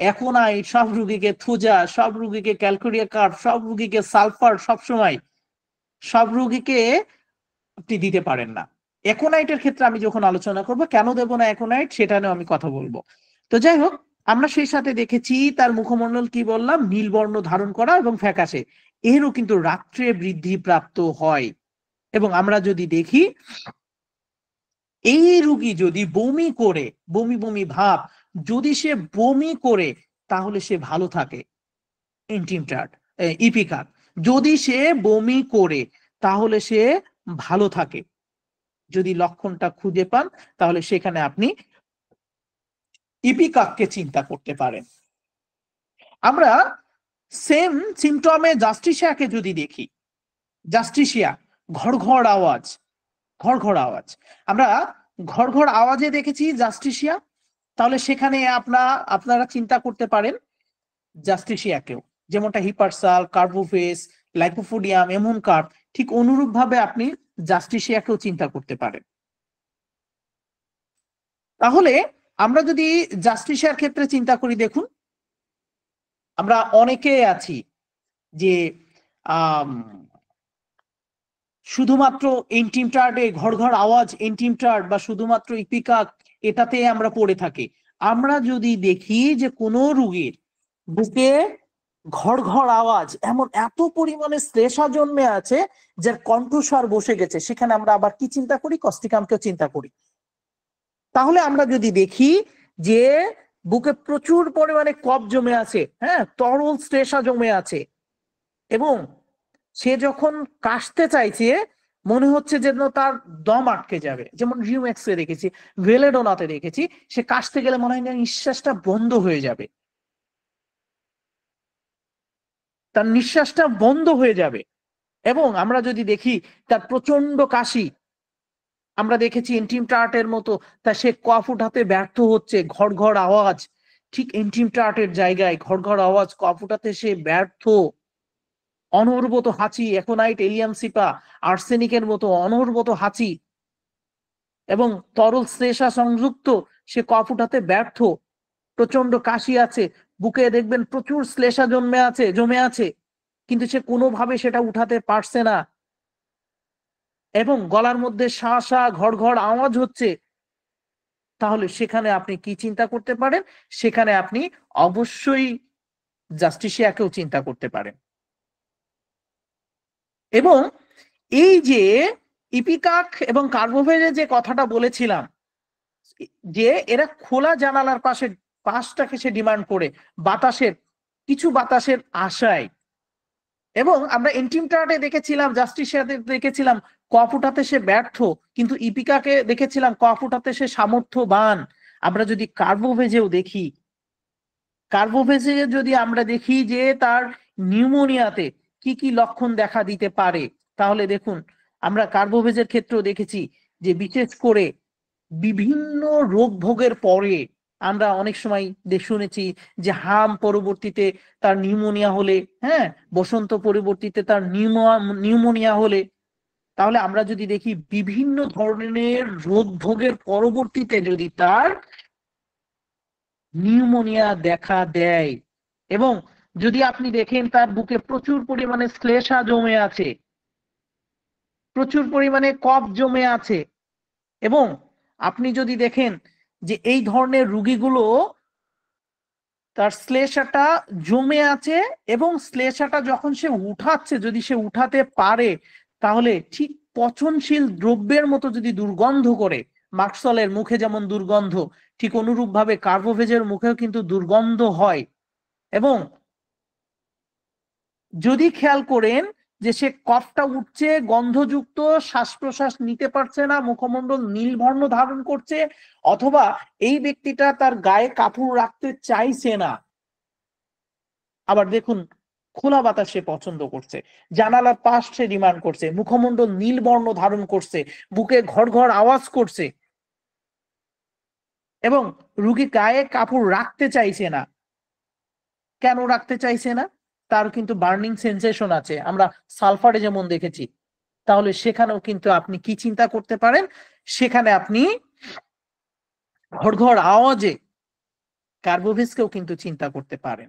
অ্যাকোনাইট, সব রুগীকে থুজা, সব রুগীকে ক্যালকুরিয়া কার্ভ, সব রুগীকে সালফার সবসময় সব রুগীকে আপনি দিতে পারেন না। অ্যাকোনাইটের ক্ষেত্রে আমি যখন আলোচনা করব কেন দেব না অ্যাকোনাইট, সেটা নিয়ে আমি কথা বলবো। তো যাই হোক, আমরা সেই সাথে দেখেছি তার মুখমণ্ডল কি বললাম, নীলবর্ণ ধারণ করা এবং ফ্যাকাশে, এরও কিন্তু রাত্রে বৃদ্ধি প্রাপ্ত হয়। এবং আমরা যদি দেখি এই রোগী যদি বমি করে, বমি বমি ভাব, যদি সে বমি করে তাহলে সে ভালো থাকে ইপিকাক। যদি সে বমি করে তাহলে সে ভালো থাকে। যদি লক্ষণটা খুঁজে পান তাহলে সেখানে আপনি ইপিকাককে চিন্তা করতে পারেন। আমরা সেম সিমটমে জাস্টিসিয়াকে যদি দেখি, জাস্টিসিয়া ঘড়ঘড় আওয়াজ, ঘড়ঘড় আওয়াজ, আমরা ঘড়ঘড় আওয়াজে দেখেছি জাস্টিসিয়া, তাহলে সেখানে আপনারা চিন্তা করতে পারেন জাস্টিসিয়াকেও, যেমনটা হিপারসাল, কার্বোভেস, লাইকোফোডিয়াম, এমনকার্ভ, ঠিক অনুরূপ ভাবে আপনি জাস্টিসিয়াকেও চিন্তা করতে পারেন। তাহলে আমরা যদি জাস্টিসিয়ার ক্ষেত্রে চিন্তা করি, দেখুন আমরা অনেকে আছি যে শুধুমাত্র এন্টিমটার্ডে ঘড়ঘড় আওয়াজ, এন্টিমটার্ড বা শুধুমাত্র ইপিকাক, এটাতে আমরা পড়ে থাকি। আমরা যদি দেখি যে কোনো রোগীর বুকে ঘড়ঘড় আওয়াজ, এমন এত পরিমাণে শ্লেষা জন্মে আছে যার কণ্ঠস্বর বসে গেছে, সেখানে আমরা আবার কি চিন্তা করি? কস্টিকামকেও চিন্তা করি। তাহলে আমরা যদি দেখি যে বুকে প্রচুর পরিমাণে কফ জমে আছে, হ্যাঁ, তরল শ্লেষা জমে আছে, এবং সে যখন কাশতে চাইছে মনে হচ্ছে যেন তার দম আটকে যাবে, যেমন রিউম্যাক্সে দেখেছি, ভেলেডোনাতে দেখেছি, সে কাশতে গেলে মনে হয় না নিঃশ্বাসটা বন্ধ হয়ে যাবে, তার নিঃশ্বাসটা বন্ধ হয়ে যাবে। এবং আমরা যদি দেখি তার প্রচন্ড কাশি, আমরা দেখেছি এন্টিমটার্টের মতো, তা সে কফ উঠাতে ব্যর্থ হচ্ছে, ঘড়ঘড় আওয়াজ, ঠিক এন্টিমটার্টের জায়গায় ঘড়ঘড় আওয়াজ, কফ উঠাতে সে ব্যর্থ, অনবরত হাঁচি, অ্যাকোনাইট, এলিয়ামসিপা, আর্সেনিকের মতো অনবরত হাঁচি এবং তরল শ্লেষা সংযুক্ত, সে কফ উঠাতে ব্যর্থ, প্রচন্ড কাশি আছে, বুকে দেখবেন প্রচুর শ্লেষা জমে আছে, কিন্তু সে কোনোভাবে সেটা উঠাতে পারছে না, এবং গলার মধ্যে শা শা ঘড়ঘড় আওয়াজ হচ্ছে। তাহলে সেখানে আপনি কি চিন্তা করতে পারেন? সেখানে আপনি অবশ্যই জাস্টিসিয়াকেও চিন্তা করতে পারেন। এবং এই যে ইপিকাক এবং কার্বোভেজের যে কথাটা বলেছিলাম, যে এরা খোলা জানালার পাশটাকে সে ডিমান্ড করে, বাতাসের কিছু বাতাসের আশায়। এবং আমরা এন্টিম টার্টে দেখেছিলাম, জাস্টিসিয়াদের দেখেছিলাম কফ উঠাতে সে ব্যর্থ, কিন্তু ইপিকাকে দেখেছিলাম কফ উঠাতে সে সামর্থ্যবান। আমরা যদি কার্বোভেজেও দেখি, কার্বোভেজে যদি আমরা দেখি যে তার নিউমোনিয়াতে কি কি লক্ষণ দেখা দিতে পারে, তাহলে দেখুন আমরা কার্বোভেজের ক্ষেত্রেও দেখেছি যে বিশেষ করে বিভিন্ন রোগ ভোগের পরে আমরা অনেক সময় শুনেছি যে হাম পরবর্তীতে তার নিউমোনিয়া হলে, হ্যাঁ, বসন্ত পরবর্তীতে তার নিউমোনিয়া হলে, তাহলে আমরা যদি দেখি বিভিন্ন ধরনের রোগ ভোগের পরবর্তীতে যদি তার নিউমোনিয়া দেখা দেয়, এবং যদি আপনি দেখেন তার বুকে প্রচুর পরিমাণে শ্লেষা জমে আছে, প্রচুর পরিমাণে কফ জমে আছে, এবং আপনি যদি দেখেন যে এই ধরনের রোগীগুলো তার শ্লেষাটা জমে আছে, এবং শ্লেষাটা যখন সে উঠাচ্ছে, যদি সে উঠাতে পারে, তাহলে ঠিক পচনশীল দ্রব্যের মতো যদি দুর্গন্ধ করে, মার্কসলের মুখে যেমন দুর্গন্ধ, ঠিক অনুরূপ ভাবে কার্বোভেজের মুখেও কিন্তু দুর্গন্ধ হয়। এবং যদি খেয়াল করেন যে সে কফটা উঠছে, গন্ধযুক্ত, শ্বাস প্রশ্বাস নিতে পারছে না, মুখমণ্ডল নীল বর্ণ ধারণ করছে, অথবা এই ব্যক্তিটা তার গায়ে কাপড় রাখতে চাইছে না, আবার দেখুন খোলা বাতাস সে পছন্দ করছে, জানালার পাশ সে ডিমান্ড করছে, মুখমণ্ডল নীল বর্ণ ধারণ করছে, বুকে ঘর ঘর আওয়াজ করছে, এবং রুগী গায়ে কাপড় রাখতে চাইছে না। কেন রাখতে চাইছে না? তার কিন্তু বার্নিং সেন্সেশন আছে, আমরা সালফারে যেমন দেখেছি। তাহলে সেখানেও কিন্তু আপনি কি চিন্তা করতে পারেন? সেখানে আপনি ঘর ঘর আওয়াজে কার্বোভেজকেও কিন্তু চিন্তা করতে পারেন।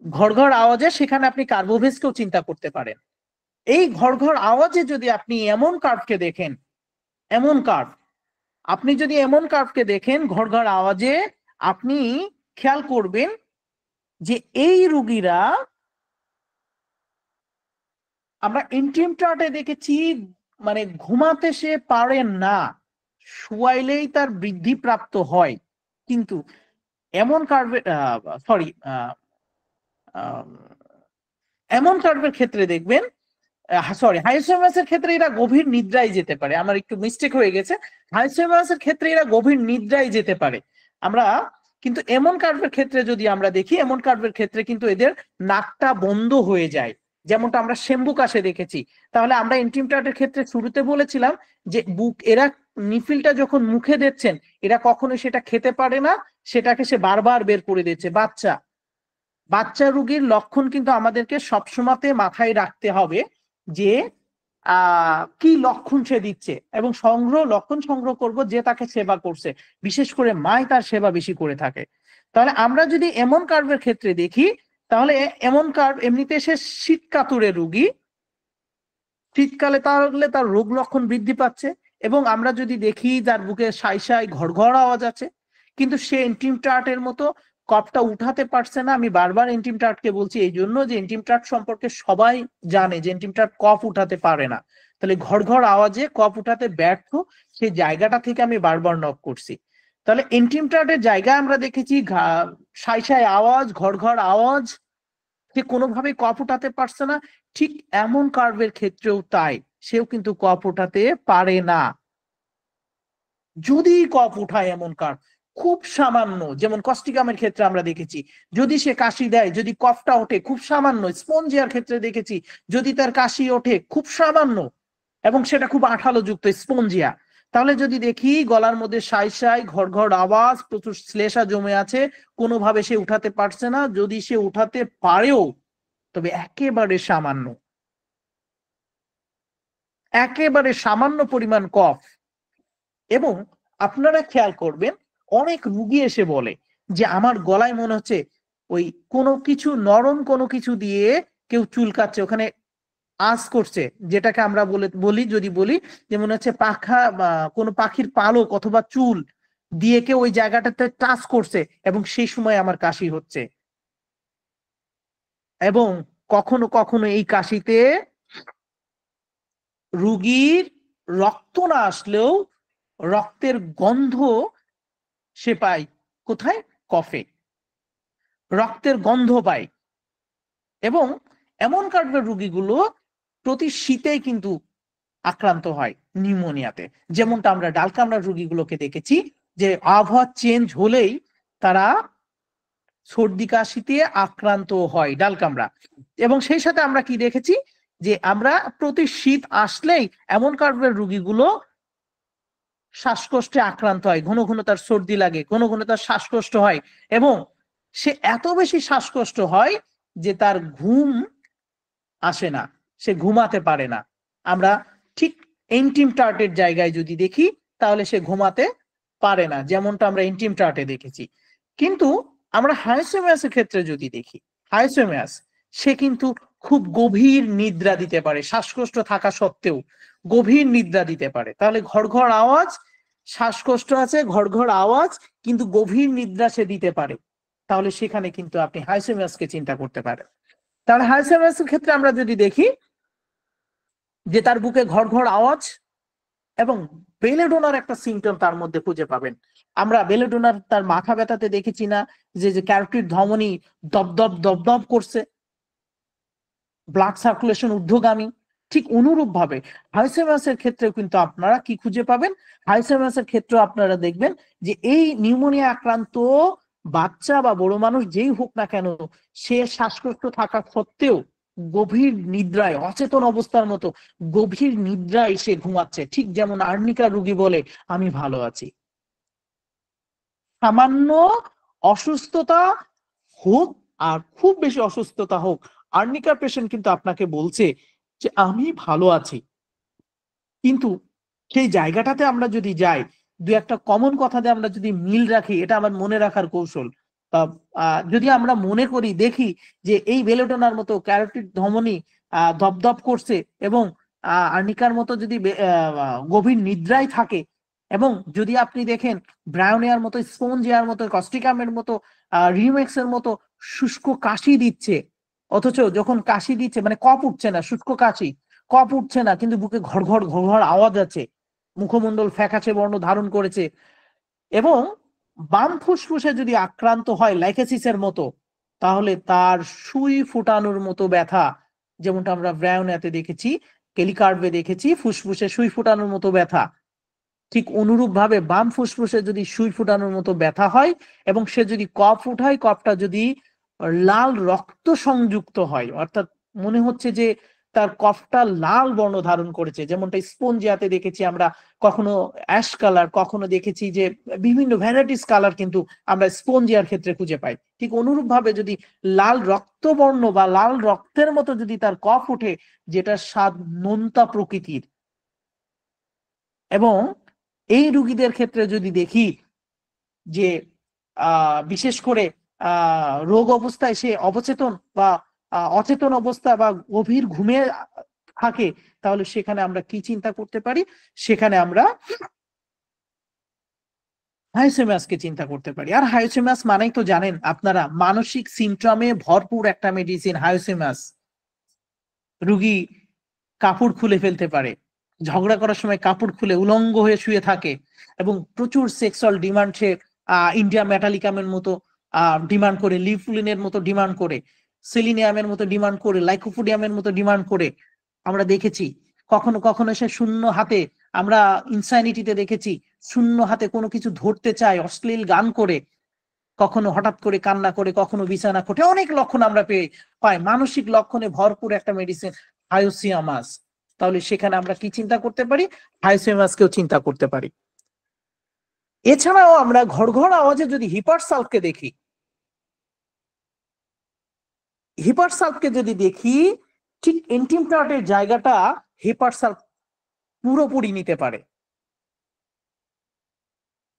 ঘর ঘর আওয়াজে সেখানে আপনি কার্বোভেজকেও চিন্তা করতে পারেন। এই ঘর ঘর আওয়াজে যদি আপনি এমন কার্ভকে দেখেন, এমন কার্ভ, আপনি যদি এমন কার্ভকে দেখেন ঘর ঘর আওয়াজে, আপনি খেয়াল করবেন যে এই রোগীরা, আমরা ইন্টিম চার্টে দেখেছি মানে ঘুমাতে সে পারে না, শুয়াইলেই তার বৃদ্ধি প্রাপ্ত হয়, কিন্তু এমন কার্ভের সরি এমন কার্ভের ক্ষেত্রে দেখবেন, সরি হাইসোমাসের ক্ষেত্রে এরা গভীর নিদ্রায় যেতে পারে, আমার একটু মিস্টেক হয়ে গেছে, হাইসোমাসের ক্ষেত্রে এরা গভীর নিদ্রায় যেতে পারে। আমরা কিন্তু এমন কার্ভের ক্ষেত্রে যদি আমরা দেখি, এমন কার্ভের ক্ষেত্রে কিন্তু এদের নাকটা বন্ধ হয়ে যায়, যেমনটা আমরা সেম্বুকাশে দেখেছি। তাহলে আমরা ইন্টিম চার্টের ক্ষেত্রে শুরুতে বলেছিলাম যে বুক, এরা নিফিলটা যখন মুখে দিচ্ছেন, এরা কখনো সেটা খেতে পারে না, সেটাকে সে বারবার বের করে দিচ্ছে। বাচ্চা রোগীর লক্ষণ কিন্তু আমাদেরকে সবসময়তে মাথায় রাখতে হবে যে কি লক্ষণ সে দিচ্ছে, এবং লক্ষণ সংগ্রহ করব যে তাকে সেবা করছে, বিশেষ করে মাই তার সেবা বেশি করে থাকে। তাহলে আমরা যদি এমন কার্ভের ক্ষেত্রে দেখি, তাহলে এমন কার্ভ এমনিতে সে শীতকাতুরে রোগী, শীতকালে তাহলে তার রোগ লক্ষণ বৃদ্ধি পাচ্ছে, এবং আমরা যদি দেখি যার বুকে সাই সাই ঘর ঘর আওয়াজ আছে, কিন্তু সে ইন্টিম চার্টের মতো কফটা উঠাতে পারছে না। আমি বারবার ইন্টিম চার্টকে বলছি এই জন্য যে ইন্টিম চার্ট সম্পর্কে সবাই জানে যে ইন্টিম চার্ট কফ উঠাতে পারে না, তাহলে ঘর ঘর আওয়াজে কফ উঠাতে ব্যর্থ, সেই জায়গাটা থেকে আমি বারবার নক করছি। তাহলে ইন্টিম চার্টের জায়গায় আমরা দেখেছি সাই সাই আওয়াজ, ঘর ঘর আওয়াজ, সে কোনোভাবেই কফ উঠাতে পারছে না। ঠিক এমন কার্ভের ক্ষেত্রেও তাই, সেও কিন্তু কফ উঠাতে পারে না। যদি কফ উঠায় এমন কার্ভ খুব সামান্য, যেমন কস্টিকামের ক্ষেত্রে আমরা দেখেছি, যদি সে কাশি দেয়, যদি কফটা ওঠে খুব সামান্য, স্পঞ্জিয়ার ক্ষেত্রে দেখেছি যদি তার কাশি ওঠে খুব সামান্য এবং সেটা খুব আঠালো যুক্ত স্পঞ্জিয়া, তাহলে যদি দেখি গলার মধ্যে সাই সাই ঘর ঘর আওয়াজ, প্রচুর শ্লেষা জমে আছে, কোনোভাবে সে উঠাতে পারছে না, যদি সে উঠাতে পারেও তবে একেবারে সামান্য, একেবারে সামান্য পরিমাণ কফ। এবং আপনারা খেয়াল করবেন অনেক রুগী এসে বলে যে আমার গলায় মনে হচ্ছে ওই কোনো কিছু নরম কোনো কিছু দিয়ে কেউ চুলকাচ্ছে, ওখানে আঁচ করছে, যেটাকে আমরা বলি যে মনে হচ্ছে পাখা বা কোনো পাখির পালক অথবা চুল দিয়ে কেউ ওই জায়গাটাতে টাচ করছে, এবং সেই সময় আমার কাশি হচ্ছে। এবং কখনো কখনো এই কাশিতে রুগীর রক্ত না আসলেও রক্তের গন্ধ সে পায়, কোথায়? কফে। রক্তের গন্ধ পায়, এবং এমন কার্ডের রোগীগুলো প্রতি শীতেই কিন্তু আক্রান্ত হয় নিউমোনিয়াতে। যেমনটা আমরা ডাল কামড়ার রোগীগুলোকে দেখেছি যে আবহাওয়া চেঞ্জ হলেই তারা সর্দি কাশিতে আক্রান্ত হয়, ডাল কামড়া। এবং সেই সাথে আমরা কি দেখেছি যে আমরা প্রতি শীত আসলেই এমন কার্ডের রোগীগুলো শ্বাসকষ্টে আক্রান্ত হয়, ঘন ঘন তার সর্দি লাগে, ঘন ঘন তার শ্বাসকষ্ট হয়, এবং সে এত বেশি শ্বাসকষ্ট হয় যে তার ঘুম আসে না, সে ঘুমাতে পারে না। আমরা ঠিক এন্টিম টার্টের জায়গায় যদি দেখি তাহলে সে ঘুমাতে পারে না, যেমনটা আমরা এন্টিম টার্টে দেখেছি। কিন্তু আমরা হাইসোমিয়াসের ক্ষেত্রে যদি দেখি, হাইসোমিয়াস সে কিন্তু খুব গভীর নিদ্রা দিতে পারে, শ্বাসকষ্ট থাকা সত্ত্বেও গভীর নিদ্রা দিতে পারে। তাহলে ঘড় ঘড় আওয়াজ, শ্বাসকষ্ট আছে, ঘড় ঘড় আওয়াজ, কিন্তু গভীর নিদ্রা সে দিতে পারে, তাহলে সেখানে কিন্তু আপনি হাইসোমিয়াসকে চিন্তা করতে পারেন। তাহলে হাইসোমিয়াসের ক্ষেত্রে আমরা যদি দেখি যে তার বুকে ঘড় ঘড় আওয়াজ এবং বেলেডোনার একটা সিমটম তার মধ্যে খুঁজে পাবেন। আমরা বেলেডোনার তার মাথা ব্যথাতে দেখেছি না যে ক্যারোটিড ধমনী দপদপ দপদপ করছে, ব্লাড সার্কুলেশন ঊর্ধ্বগামী। ঠিক অনুরূপ ভাবে হাইসোমিয়াসের ক্ষেত্রে কিন্তু আপনারা কি খুঁজে পাবেন? হাইসোমিয়াসের ক্ষেত্রে আপনারা দেখবেন যে এই নিউমোনিয়া আক্রান্ত বাচ্চা বা বড় মানুষ যেই হোক না কেন, সে শ্বাসকষ্ট থাকা সত্ত্বেও গভীর নিদ্রায়, অচেতন অবস্থার মতো গভীর নিদ্রায় সে ঘুমাচ্ছে। ঠিক যেমন আর্নিকা রোগী বলে আমি ভালো আছি। সামান্য অসুস্থতা হোক আর খুব বেশি অসুস্থতা হোক, আর্নিকা পেশেন্ট কিন্তু আপনাকে বলছে যে আমি ভালো আছি। কিন্তু সেই জায়গাটাতে আমরা যদি যাই, দু একটা কমন কথা দিয়ে আমরা যদি মিল রাখি, এটা আমার মনে রাখার কৌশল। যদি আমরা মনে করি, দেখি যে এই বেলেডোনার মতো ক্যারোটিড ধমনী দপদপ করছে এবং আর্নিকার মতো যদি গভীর নিদ্রায় থাকে, এবং যদি আপনি দেখেন ব্রাউনিয়ার মতো, স্পঞ্জিয়ার মতো, কস্টিকামের মতো, রিউমেক্স এর মতো শুষ্ক কাশি দিচ্ছে, অথচ যখন কাশি দিচ্ছে মানে কফ উঠছে না, শুষ্ক কাশি, কফ উঠছে না, কিন্তু বুকে ঘড় ঘড় ঘড় ঘড় আওয়াজ আছে, মুখমণ্ডল ফ্যাকাশে বর্ণ ধারণ করেছে, এবং বাম ফুসফুসে যদি আক্রান্ত হয় লাইকেসিসের মতো, তাহলে তার সুই ফুটানোর মতো ব্যথা, যেমনটা আমরা ব্রাউনিয়াতে দেখেছি, কেলিকার্ভে দেখেছি, ফুসফুসে সুই ফুটানোর মতো ব্যথা। ঠিক অনুরূপ ভাবে বাম ফুসফুসে যদি সুই ফুটানোর মতো ব্যথা হয় এবং সে যদি কফ উঠায়, কফটা যদি লাল রক্ত সংযুক্ত হয়, অর্থাৎ মনে হচ্ছে যে তার কফটা লাল বর্ণ ধারণ করেছে, যেমনটা স্পঞ্জিয়াতে দেখেছি আমরা, কখনো অ্যাশ কালার, কখনো দেখেছি যে বিভিন্ন ভ্যারাইটিস কালার কিন্তু আমরা স্পঞ্জিয়ার ক্ষেত্রে খুঁজে পাই। ঠিক অনুরূপ ভাবে যদি লাল রক্তবর্ণ বা লাল রক্তের মতো যদি তার কফ উঠে, যেটা স্বাদ নোনতা প্রকৃতির, এবং এই রোগীদের ক্ষেত্রে যদি দেখি যে বিশেষ করে রোগ অবস্থায় সে অবচেতন বা অচেতন অবস্থা বা গভীর ঘুমে থাকে, তাহলে সেখানে আমরা কি চিন্তা করতে পারি? সেখানে আমরা হাইসোমিয়াসকে চিন্তা করতে পারি। আর হাইসোমিয়াস মানেই তো জানেন আপনারা, মানসিক সিমটমে ভরপুর একটা মেডিসিন হাইসোমিয়াস। রোগী কাপড় খুলে ফেলতে পারে, ঝগড়া করার সময় কাপড় খুলে উলঙ্গ হয়ে শুয়ে থাকে, এবং প্রচুর সেক্সুয়াল ডিমান্ড সে ইন্ডিয়া মেটালিকামের মতো ডিমান্ড করে, লিফুলিনের মতো ডিমান্ড করে, সেলিনিয়ামের মতো ডিমান্ড করে, লাইকোপোডিয়ামের মতো ডিমান্ড করে আমরা দেখেছি। কখনো কখনো সে শূন্য হাতে, আমরা ইনসানিটিতে দেখেছি, শূন্য হাতে কোনো কিছু ধরতে চায়, অশ্লীল গান করে, কখনো হঠাৎ করে কান্না করে, কখনো বিছানা কোটে, অনেক লক্ষণ আমরা পাই। মানসিক লক্ষণে ভরপুর একটা মেডিসিন হাইসোমিয়াস। তাহলে সেখানে আমরা কি চিন্তা করতে পারি? হাইসোমিয়াসকেও চিন্তা করতে পারি। এছাড়াও আমরা ঘড় ঘড় আওয়াজে যদি হিপারসালভকে দেখি, হিপারসালভকে যদি দেখি, ঠিক ইন্টিম পার্টের জায়গাটা হিপারসালভ পুরোপুরি নিতে পারে।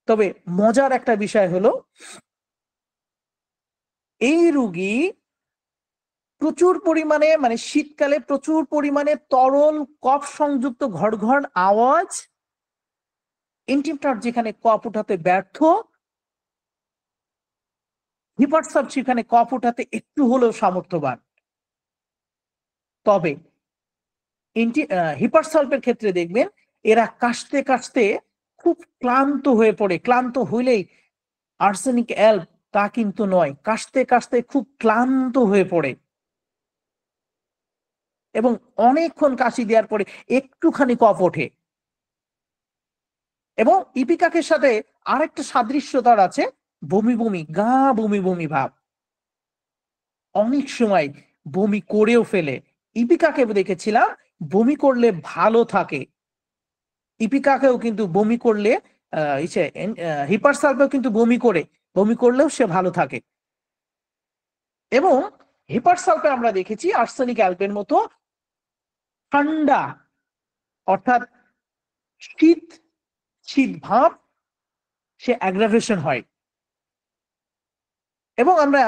তবে মজার একটা বিষয় হলো, এই রোগী প্রচুর পরিমাণে, মানে শীতকালে প্রচুর পরিমাণে তরল কফ সংযুক্ত ঘড় ঘড় আওয়াজ, ইন্টিম পার্ট যেখানে কফ উঠাতে ব্যর্থ, হিপারসালভ সেখানে কফ উঠাতে একটু হলেও সামর্থ্যবান। তবে হিপারসালভের ক্ষেত্রে দেখবেন এরা কাশতে কাশতে খুব ক্লান্ত হয়ে পড়ে, ক্লান্ত হইলেই আর্সেনিক অ্যালব তা কিন্তু নয়, কাশতে কাশতে খুব ক্লান্ত হয়ে পড়ে এবং অনেকক্ষণ কাশি দেওয়ার পরে একটুখানি কফ ওঠে। এবং ইপিকাকের সাথে আরেকটা সাদৃশ্যতার আছে, বমি বমি গা বমি বমি ভাব, অনেক সময় বমি করেও ফেলে। ইপিকাকে দেখেছিলাম বমি করলে ভালো থাকে, ইপিকাকেও কিন্তু বমি করলে হিপারসালফেও কিন্তু বমি করলেও সে ভালো থাকে। এবং হিপারসালফে আমরা দেখেছি আর্সেনিক অ্যালপের মতো ঠান্ডা, অর্থাৎ শীত শীত ভাব, সে অ্যাগ্রাভেশন হয়। এবং আমরা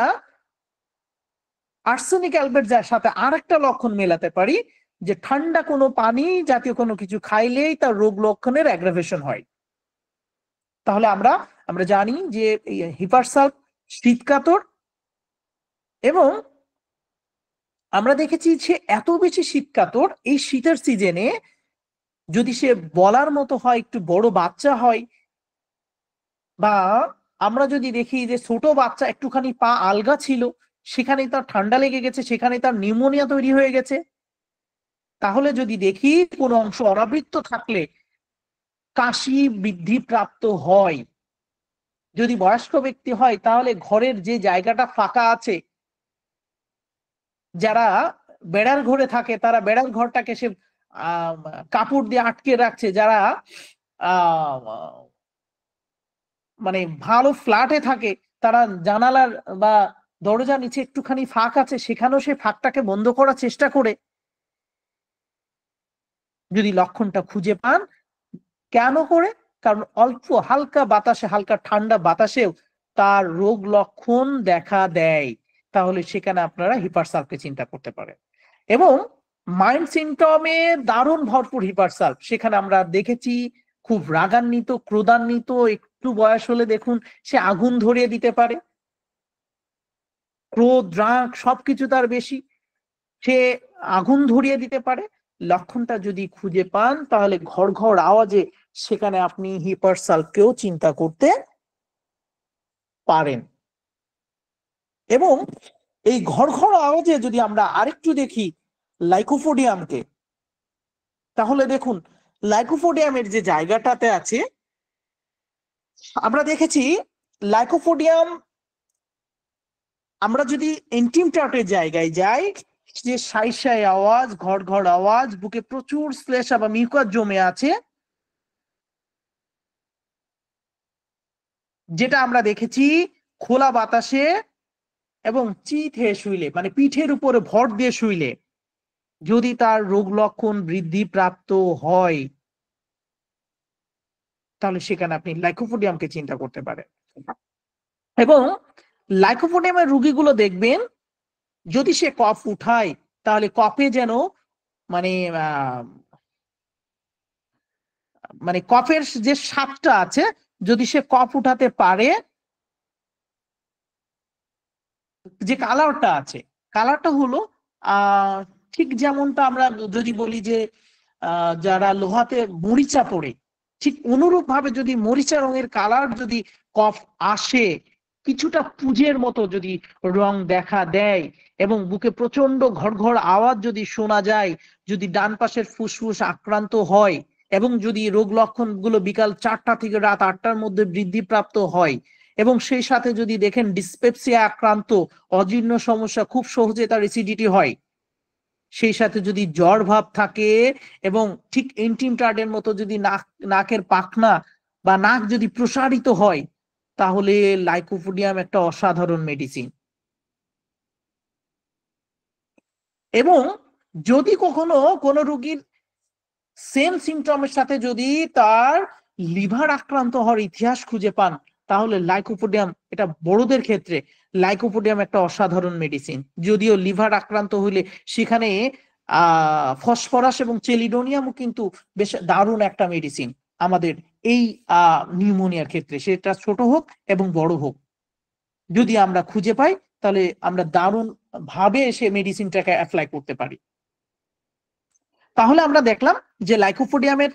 আর্সেনিক অ্যালবের সাথে আরেকটা লক্ষণ মেলাতে পারি যে ঠান্ডা কোনো পানি জাতীয় কোনো কিছু খাইলেই তার রোগ লক্ষণের অ্যাগ্রাভেশন হয়। তাহলে আমরা জানি যে হিপারসালফ শীতকাতর, এবং আমরা দেখেছি সে এত বেশি শীতকাতর, এই শীতের সিজনে যদি সে বলার মতো হয়, একটু বড় বাচ্চা হয়, বা আমরা যদি দেখি যে ছোট বাচ্চা একটুখানি পা আলগা ছিল, সেখানে তার ঠান্ডা লেগে গেছে, সেখানে তার নিউমোনিয়া তৈরি হয়ে গেছে, তাহলে যদি দেখি কোনো অংশ অনাবৃত থাকলে কাশি বৃদ্ধি প্রাপ্ত হয়। যদি বয়স্ক ব্যক্তি হয় তাহলে ঘরের যে জায়গাটা ফাঁকা আছে, যারা বেড়ার ঘরে থাকে তারা বেড়ার ঘরটাকে সে কাপড় দিয়ে আটকে রাখছে, যারা মানে ভালো ফ্ল্যাটে থাকে তারা জানালার বা দরজার নিচে একটুখানি ফাঁক আছে, সেখানেও সে ফাঁকটাকে বন্ধ করার চেষ্টা করে। যদি লক্ষণটা খুঁজে পান, কেন করে? কারণ অল্প হালকা বাতাসে, হালকা ঠান্ডা বাতাসেও তার রোগ লক্ষণ দেখা দেয়, তাহলে সেখানে আপনারা হিপারসালফকে চিন্তা করতে পারেন। এবং মাইন্ড সিমটমে দারুণ ভরপুর হিপারসালফ, সেখানে আমরা দেখেছি খুব রাগান্বিত, ক্রোধান্বিত, একটু বয়স হলে দেখুন সে আগুন ধরিয়ে দিতে পারে, ক্রোধ রাগ সবকিছু তার বেশি, সে আগুন ধরিয়ে দিতে পারে। লক্ষণটা যদি খুঁজে পান তাহলে ঘর ঘর আওয়াজে সেখানে আপনি হিপারসালফকেও চিন্তা করতে পারেন। এবং এই ঘর ঘর আওয়াজে যদি আমরা আরেকটু দেখি লাইকোপোডিয়ামকে, তাহলে দেখুন লাইকোপোডিয়ামের যে জায়গাটাতে আছে, আমরা দেখেছি লাইকোপোডিয়াম, আমরা যদি ইন্টিম টার্টের জায়গায় যাই, যে সাই সাই আওয়াজ, ঘর ঘর আওয়াজ, বুকে প্রচুর শ্লেষ্মা বা মিউকাস জমে আছে, যেটা আমরা দেখেছি খোলা বাতাসে এবং চিত হয়ে শুইলে, মানে পিঠের উপরে ভর দিয়ে শুইলে যদি তার রোগ লক্ষণ বৃদ্ধি প্রাপ্ত হয়, তাহলে সেখানে আপনি লাইকোপোডিয়ামকে চিন্তা করতে পারেন। এবং লাইকোপোডিয়ামের রোগীগুলো দেখবেন যদি সে কফ উঠায় তাহলে কফে যেন মানে মানে কফের যে স্বাদটা আছে, যদি সে কফ উঠাতে পারে, যে কালারটা আছে, কালারটা হলো ঠিক যেমনটা আমরা যদি বলি যে যারা লোহাতে মরিচা পড়ে, ঠিক অনুরূপ ভাবে যদি মরিচা রঙের কালার যদি কফ আসে, কিছুটা পুজের মতো যদি রং দেখা দেয়, এবং বুকে প্রচন্ড ঘর ঘর আওয়াজ যদি শোনা যায়, যদি ডান পাশের ফুসফুস আক্রান্ত হয়, এবং যদি রোগ লক্ষণ গুলো বিকাল 4টা থেকে রাত 8টার মধ্যে বৃদ্ধি প্রাপ্ত হয়, এবং সেই সাথে যদি দেখেন ডিসপেপসিয়া আক্রান্ত, অজীর্ণ সমস্যা, খুব সহজে তার অ্যাসিডিটি হয়, সেই সাথে যদি জ্বর ভাব থাকে, এবং ঠিক ইন্টিম টার্ডের মতো যদি নাকের পাখনা বা নাক যদি প্রসারিত হয়, তাহলে লাইকোপোডিয়াম একটা অসাধারণ মেডিসিন। এবং যদি কখনো কোনো রোগীর সেম সিমটমের সাথে যদি তার লিভার আক্রান্ত হওয়ার ইতিহাস খুঁজে পান, তাহলে লাইকোপোডিয়াম, এটা বড়দের ক্ষেত্রে লাইকোপোডিয়াম একটা অসাধারণ মেডিসিন। যদিও লিভার আক্রান্ত হইলে সেখানে ফসফরাস এবং চেলিডোনিয়ামও কিন্তু বেশ দারুণ একটা মেডিসিন আমাদের এই নিউমোনিয়ার ক্ষেত্রে, সেটা ছোট হোক এবং বড় হোক, যদি আমরা খুঁজে পাই তাহলে আমরা দারুণ ভাবে সে মেডিসিনটাকে অ্যাপ্লাই করতে পারি। তাহলে আমরা দেখলাম যে লাইকোপোডিয়ামের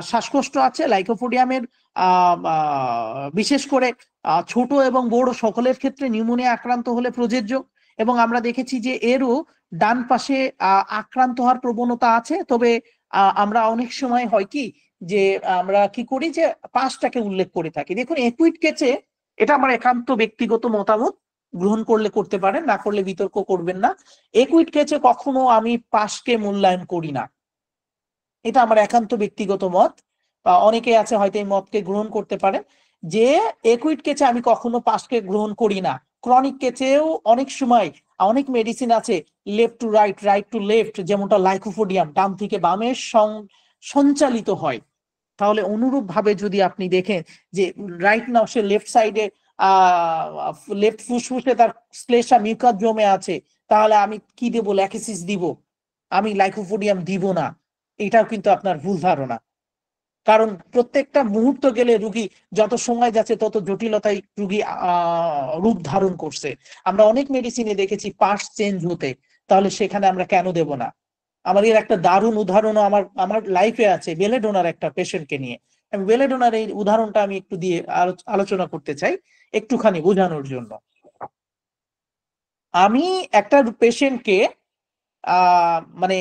শ্বাসকষ্ট আছে, লাইকোপোডিয়ামের বিশেষ করে ছোট এবং বড় সকলের ক্ষেত্রে নিউমোনিয়া আক্রান্ত হলে প্রযোজ্য। এবং আমরা দেখেছি যে এরও ডান পাশে আক্রান্ত হওয়ার প্রবণতা আছে, তবে আমরা অনেক সময় হয় কি যে আমরা কি করি যে পাশটাকে উল্লেখ করে থাকি। দেখুন একুইড কেসে, এটা আমার একান্ত ব্যক্তিগত মতামত, গ্রহণ করলে করতে পারেন, না করলে বিতর্ক করবেন না। একুইড কেসে কখনো আমি পাশকে মূল্যায়ন করি না, এটা আমার একান্ত ব্যক্তিগত মত। অনেকে আছে হয়তো এই মতকে গ্রহণ করতে পারে যে একুইড কেসে আমি কখনো পাশকে গ্রহণ করি না। ক্রনিক কেসেও অনেক সময় অনেক মেডিসিন আছে left to right, right to left, যেমনটা লাইকোপোডিয়াম ডান থেকে বামে সঞ্চালিত হয়। তাহলে অনুরূপ ভাবে যদি আপনি দেখেন যে রাইট নাও সে লেফট সাইডে লেফট ফুসফুসে তার শ্লেষা মিউকাস জমে আছে, তাহলে আমি কি দেব? ল্যাকেসিস দিব, আমি লাইকোপোডিয়াম দিব না। এটাও কিন্তু আপনার ভুল ধারণা, কারণ প্রত্যেকটা মুহূর্ত গেলে রুগী যত সময় যাচ্ছে তত জটিলতায় রুগী রূপ ধারণ করছে। আমরা অনেক মেডিসিনে দেখেছি পাশ চেঞ্জ হতে, তাহলে সেখানে আমরা কেন দেব না? আমার এর একটা দারুণ উদাহরণ আমার লাইফে আছে, বেলেডোনার একটা পেশেন্টকে নিয়ে। আমি বেলেডোনার এই উদাহরণটা আমি একটু দিয়ে আলোচনা করতে চাই একটুখানি বোঝানোর জন্য। আমি একটা পেশেন্টকে মানে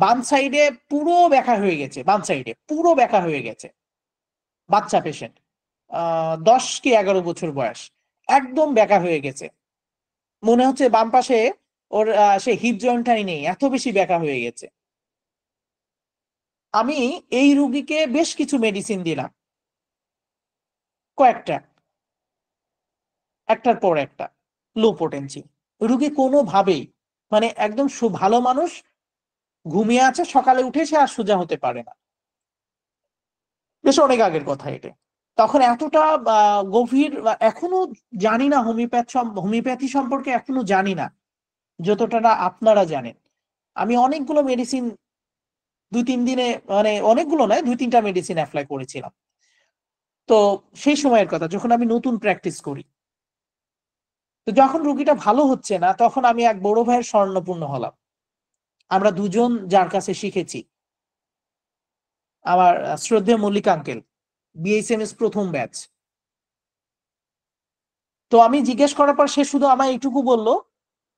বাম সাইডে পুরো ব্যাকা হয়ে গেছে, বাম সাইডে পুরো ব্যাকা হয়ে গেছে, বাচ্চা পেশেন্ট, 10 কি 11 বছর বয়স, একদম ব্যাকা হয়ে গেছে, মনে হচ্ছে বাম পাশে ওর সে হিপ জয়েন্টটাই নেই, এত বেশি ব্যাকা হয়ে গেছে। আমি এই রুগীকে বেশ কিছু মেডিসিন দিলাম, কয়েকটা, একটার পর একটা, লো পোটেন্সি। রুগী কোনোভাবেই, মানে একদম ভালো মানুষ, ঘুমিয়ে আছে, সকালে উঠে সে আর সোজা হতে পারে না। বেশ অনেক আগের কথা এটা। তখন এতটা গভীর, এখনো জানি না হোমিওপ্যাথি সম্পর্কে এখনো জানি না যতটা না আপনারা জানেন। আমি অনেকগুলো মেডিসিন 2-3 দিনে, মানে অনেকগুলো নয়, 2-3টা মেডিসিন অ্যাপ্লাই করেছিলাম। তো সেই সময়ের কথা যখন আমি নতুন প্র্যাকটিস করি, তো যখন রুগীটা ভালো হচ্ছে না, তখন আমি এক বড় ভাইয়ের স্বর্ণপূর্ণ হলাম। আমরা দুজন যার কাছে শিখেছি, আমার শ্রদ্ধেয় মল্লিক আঙ্কেল, বিএসএমএস প্রথম ব্যাচ। তো আমি জিজ্ঞেস করার পর সে শুধু আমায় এইটুকু বলল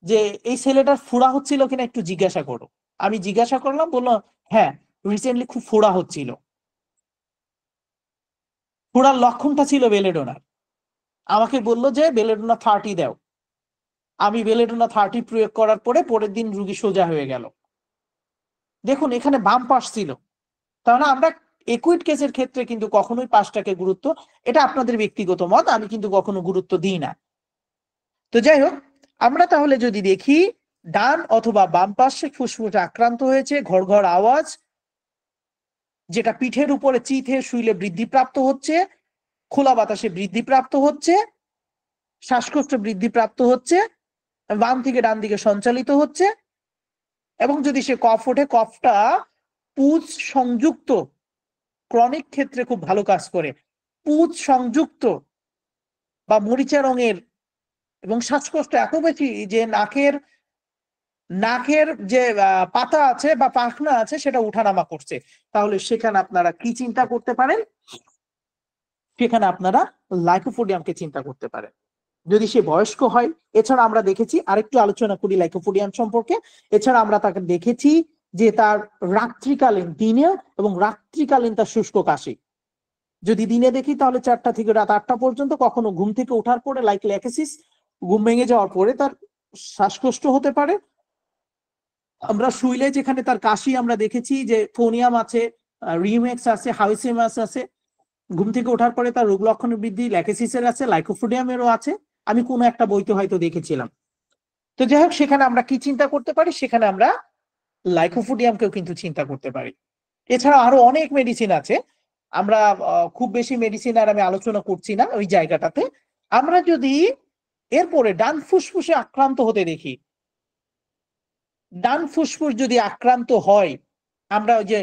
যে এই ছেলেটার ফোড়া হচ্ছিল কিনা একটু জিজ্ঞাসা করো। আমি জিজ্ঞাসা করলাম, বললো হ্যাঁ রিসেন্টলি খুব ফোড়া হচ্ছিল। ফোড়ার লক্ষণটা ছিল বেলেডোনার। আমাকে বললো যে বেলেডোনা 30 দাও। আমি বেলেডোনা 30 প্রয়োগ করার পরের দিন রুগী সোজা হয়ে গেল। দেখুন এখানে বাম পাশ ছিল। তাহলে আমরা একুইড কেসের ক্ষেত্রে কিন্তু কখনোই পাশটাকে গুরুত্ব, এটা আপনাদের ব্যক্তিগত মত, আমি কিন্তু কখনো গুরুত্ব দিই না। তো যাই হোক, আমরা তাহলে যদি দেখি ডান অথবা বাম পাশে ফুসফুসে আক্রান্ত হয়েছে, ঘড় ঘড় আওয়াজ, যেটা পিঠের উপরে চিথে শুইলে বৃদ্ধিপ্রাপ্ত হচ্ছে, খোলা বাতাসে বৃদ্ধিপ্রাপ্ত হচ্ছে, শ্বাসকষ্ট বৃদ্ধিপ্রাপ্ত হচ্ছে, বাম থেকে ডান দিকে সঞ্চালিত হচ্ছে, এবং যদি সে কফ ওঠে, কফটা পুজ সংযুক্ত, ক্রনিক ক্ষেত্রে খুব ভালো কাজ করে, পুজ সংযুক্ত বা মরিচা রঙের, এবং শ্বাসকষ্ট এত বেশি যে নাকের যে পাতা আছে বা পাখনা আছে সেটা উঠানামা করছে, তাহলে সেখানে আপনারা কি চিন্তা করতে পারেন? সেখানে আপনারা লাইকোপোডিয়ামকে চিন্তা করতে পারেন, যদি সে বয়স্ক হয়। এছাড়া আমরা দেখেছি, আরেকটু আলোচনা করি লাইকোপোডিয়াম সম্পর্কে, এছাড়া আমরা তাকে দেখেছি যে তার রাত্রিকালীন, দিনে এবং রাত্রিকালীন তার শুষ্ক কাশি। যদি দিনে দেখি তাহলে 4টা থেকে রাত 8টা পর্যন্ত, কখনো ঘুম থেকে ওঠার পরে লাইক ল্যাকেসিস, ঘুম ভেঙে যাওয়ার পরে তার শ্বাসকষ্ট হতে পারে। আমরা শুইলে যেখানে তার কাশি, আমরা দেখেছি যে ফোনিয়াম আছে, রিউমেক্স আছে, হাউসেমাস আছে। ঘুম থেকে ওঠার পরে তার রোগ লক্ষণের বৃদ্ধি ল্যাকেসিসের আছে, লাইকোপোডিয়ামেরও আছে, আমি কোনো একটা বইতে হয়তো দেখেছিলাম। তো যাই হোক, সেখানে আমরা কি চিন্তা করতে পারি? সেখানে আমরা লাইকোপোডিয়ামকেও কিন্তু চিন্তা করতে পারি। এছাড়া আরো অনেক মেডিসিন আছে, আমরা খুব বেশি মেডিসিন আর আমি আলোচনা করছি না ওই জায়গাটাতে। আমরা যদি এরপরে ডান ফুসফুসে আক্রান্ত হতে দেখি, ডান ফুসফুস যদি আক্রান্ত হয়, আমরা ওই যে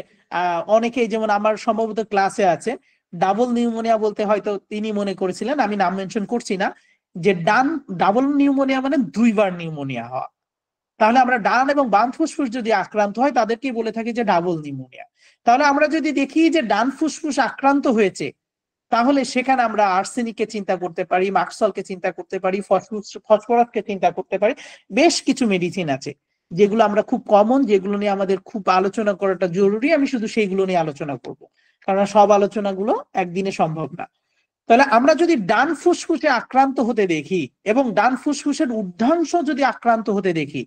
অনেকেই, যেমন আমার সম্ভবত ক্লাসে আছে, ডাবল নিউমোনিয়া বলতে হয়তো তিনি মনে করেছিলেন, আমি নাম মেনশন করছি না, যে ডাবল নিউমোনিয়া মানে 2বার নিউমোনিয়া হওয়া। তাহলে আমরা ডান এবং বাম ফুসফুস যদি আক্রান্ত হয় তাদেরকে বলে থাকি যে ডাবল নিউমোনিয়া। তাহলে আমরা যদি দেখি যে ডান ফুসফুস আক্রান্ত হয়েছে, তাহলে সেখানে আমরা আর্সেনিককে চিন্তা করতে পারি, মাক্সলকে চিন্তা করতে পারি, ফসফরাসকে চিন্তা করতে পারি। বেশ কিছু মেডিসিন আছে যেগুলো আমরা খুব কমন, যেগুলো নিয়ে আমাদের খুব আলোচনা করাটা জরুরি। আমি শুধু সেইগুলো নিয়ে আলোচনা করব, কারণ সব আলোচনাগুলো একদিনে সম্ভব না। তাহলে আমরা যদি ডান ফুসফুসে আক্রান্ত হতে দেখি এবং ডান ফুসফুসের ঊর্ধ্বাংশ যদি আক্রান্ত হতে দেখি,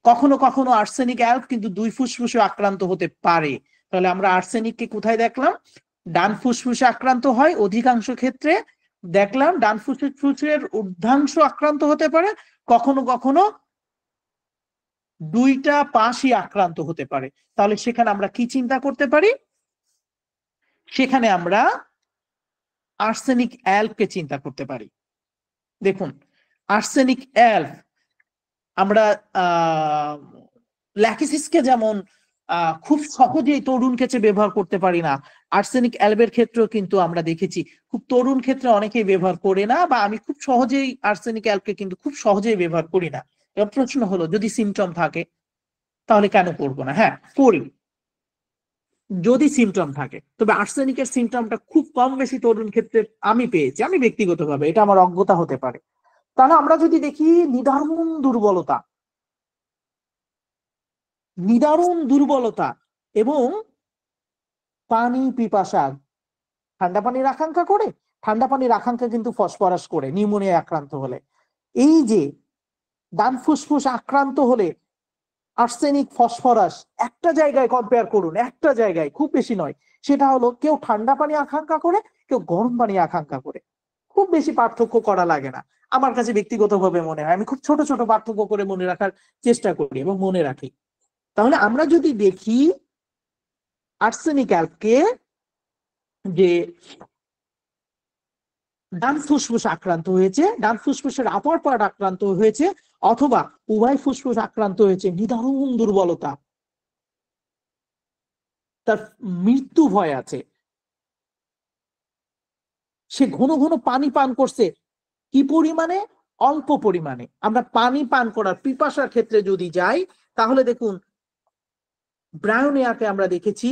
কখনো কখনো আর্সেনিক অ্যালপ কিন্তু দুই ফুসফুসে আক্রান্ত হতে পারে। তাহলে আমরা আর্সেনিককে কোথায় দেখলাম? ডান ফুসফুসে আক্রান্ত হয় অধিকাংশ ক্ষেত্রে, দেখলাম ডান ফুসফুসের ঊর্ধ্বাংশ আক্রান্ত হতে পারে, কখনো কখনো দুইটা পাশই আক্রান্ত হতে পারে। তাহলে সেখানে আমরা কি চিন্তা করতে পারি? সেখানে আমরা আর্সেনিক অ্যালপকে চিন্তা করতে পারি। দেখুন, আর্সেনিক অ্যালপ আমরা ল্যাকিসিসকে যেমন খুব সহজেই তরুণ ক্ষেত্রে ব্যবহার করতে পারি না, আর্সেনিক অ্যালবের ক্ষেত্রেও কিন্তু আমরা দেখেছি খুব তরুণ ক্ষেত্রে অনেকেই ব্যবহার করে না, বা আমি খুব সহজেই আর্সেনিক অ্যালবকে কিন্তু খুব সহজেই ব্যবহার করি না। এবার প্রশ্ন হলো, যদি সিমটম থাকে তাহলে কেন করব না? হ্যাঁ, করি যদি সিমটম থাকে। তবে আর্সেনিকের সিমটমটা খুব কম বেশি তরুণ ক্ষেত্রে আমি পেয়েছি, আমি ব্যক্তিগতভাবে, এটা আমার অজ্ঞতা হতে পারে। তাহলে আমরা যদি দেখি নিদারুণ দুর্বলতা এবং পানি পিপাসা, ঠান্ডা পানির আকাঙ্ক্ষা করে, ঠান্ডা পানির আকাঙ্ক্ষা কিন্তু ফসফরাস করে নিউমোনিয়া আক্রান্ত হলে। এই যে ডান ফুসফুস আক্রান্ত হলে আর্সেনিক ফসফরাস একটা জায়গায় কম্পেয়ার করুন, একটা জায়গায়, খুব বেশি নয়, সেটা হলো কেউ ঠান্ডা পানি আকাঙ্ক্ষা করে, কেউ গরম পানি আকাঙ্ক্ষা করে। খুব বেশি পার্থক্য করা লাগে না আমার কাছে ব্যক্তিগতভাবে মনে হয়। আমি খুব ছোট ছোট পার্থক্য করে মনে রাখার চেষ্টা করি এবং মনে রাখি। তাহলে আমরা যদি দেখি আর্সেনিক অ্যালপকে যে ডান ফুসফুস আক্রান্ত হয়েছে, ডান ফুসফুসের আপার পার্ট আক্রান্ত হয়েছে, অথবা উভয় ফুসফুস আক্রান্ত হয়েছে, নিদারুণ দুর্বলতা, তার মৃত্যু ভয় আছে, সে ঘন ঘন পানি পান করছে। কি পরিমাণে? অল্প পরিমাণে। আমরা পানি পান করার পিপাসার ক্ষেত্রে যদি যাই, তাহলে দেখুন ব্রায়োনিয়াকে আমরা দেখেছি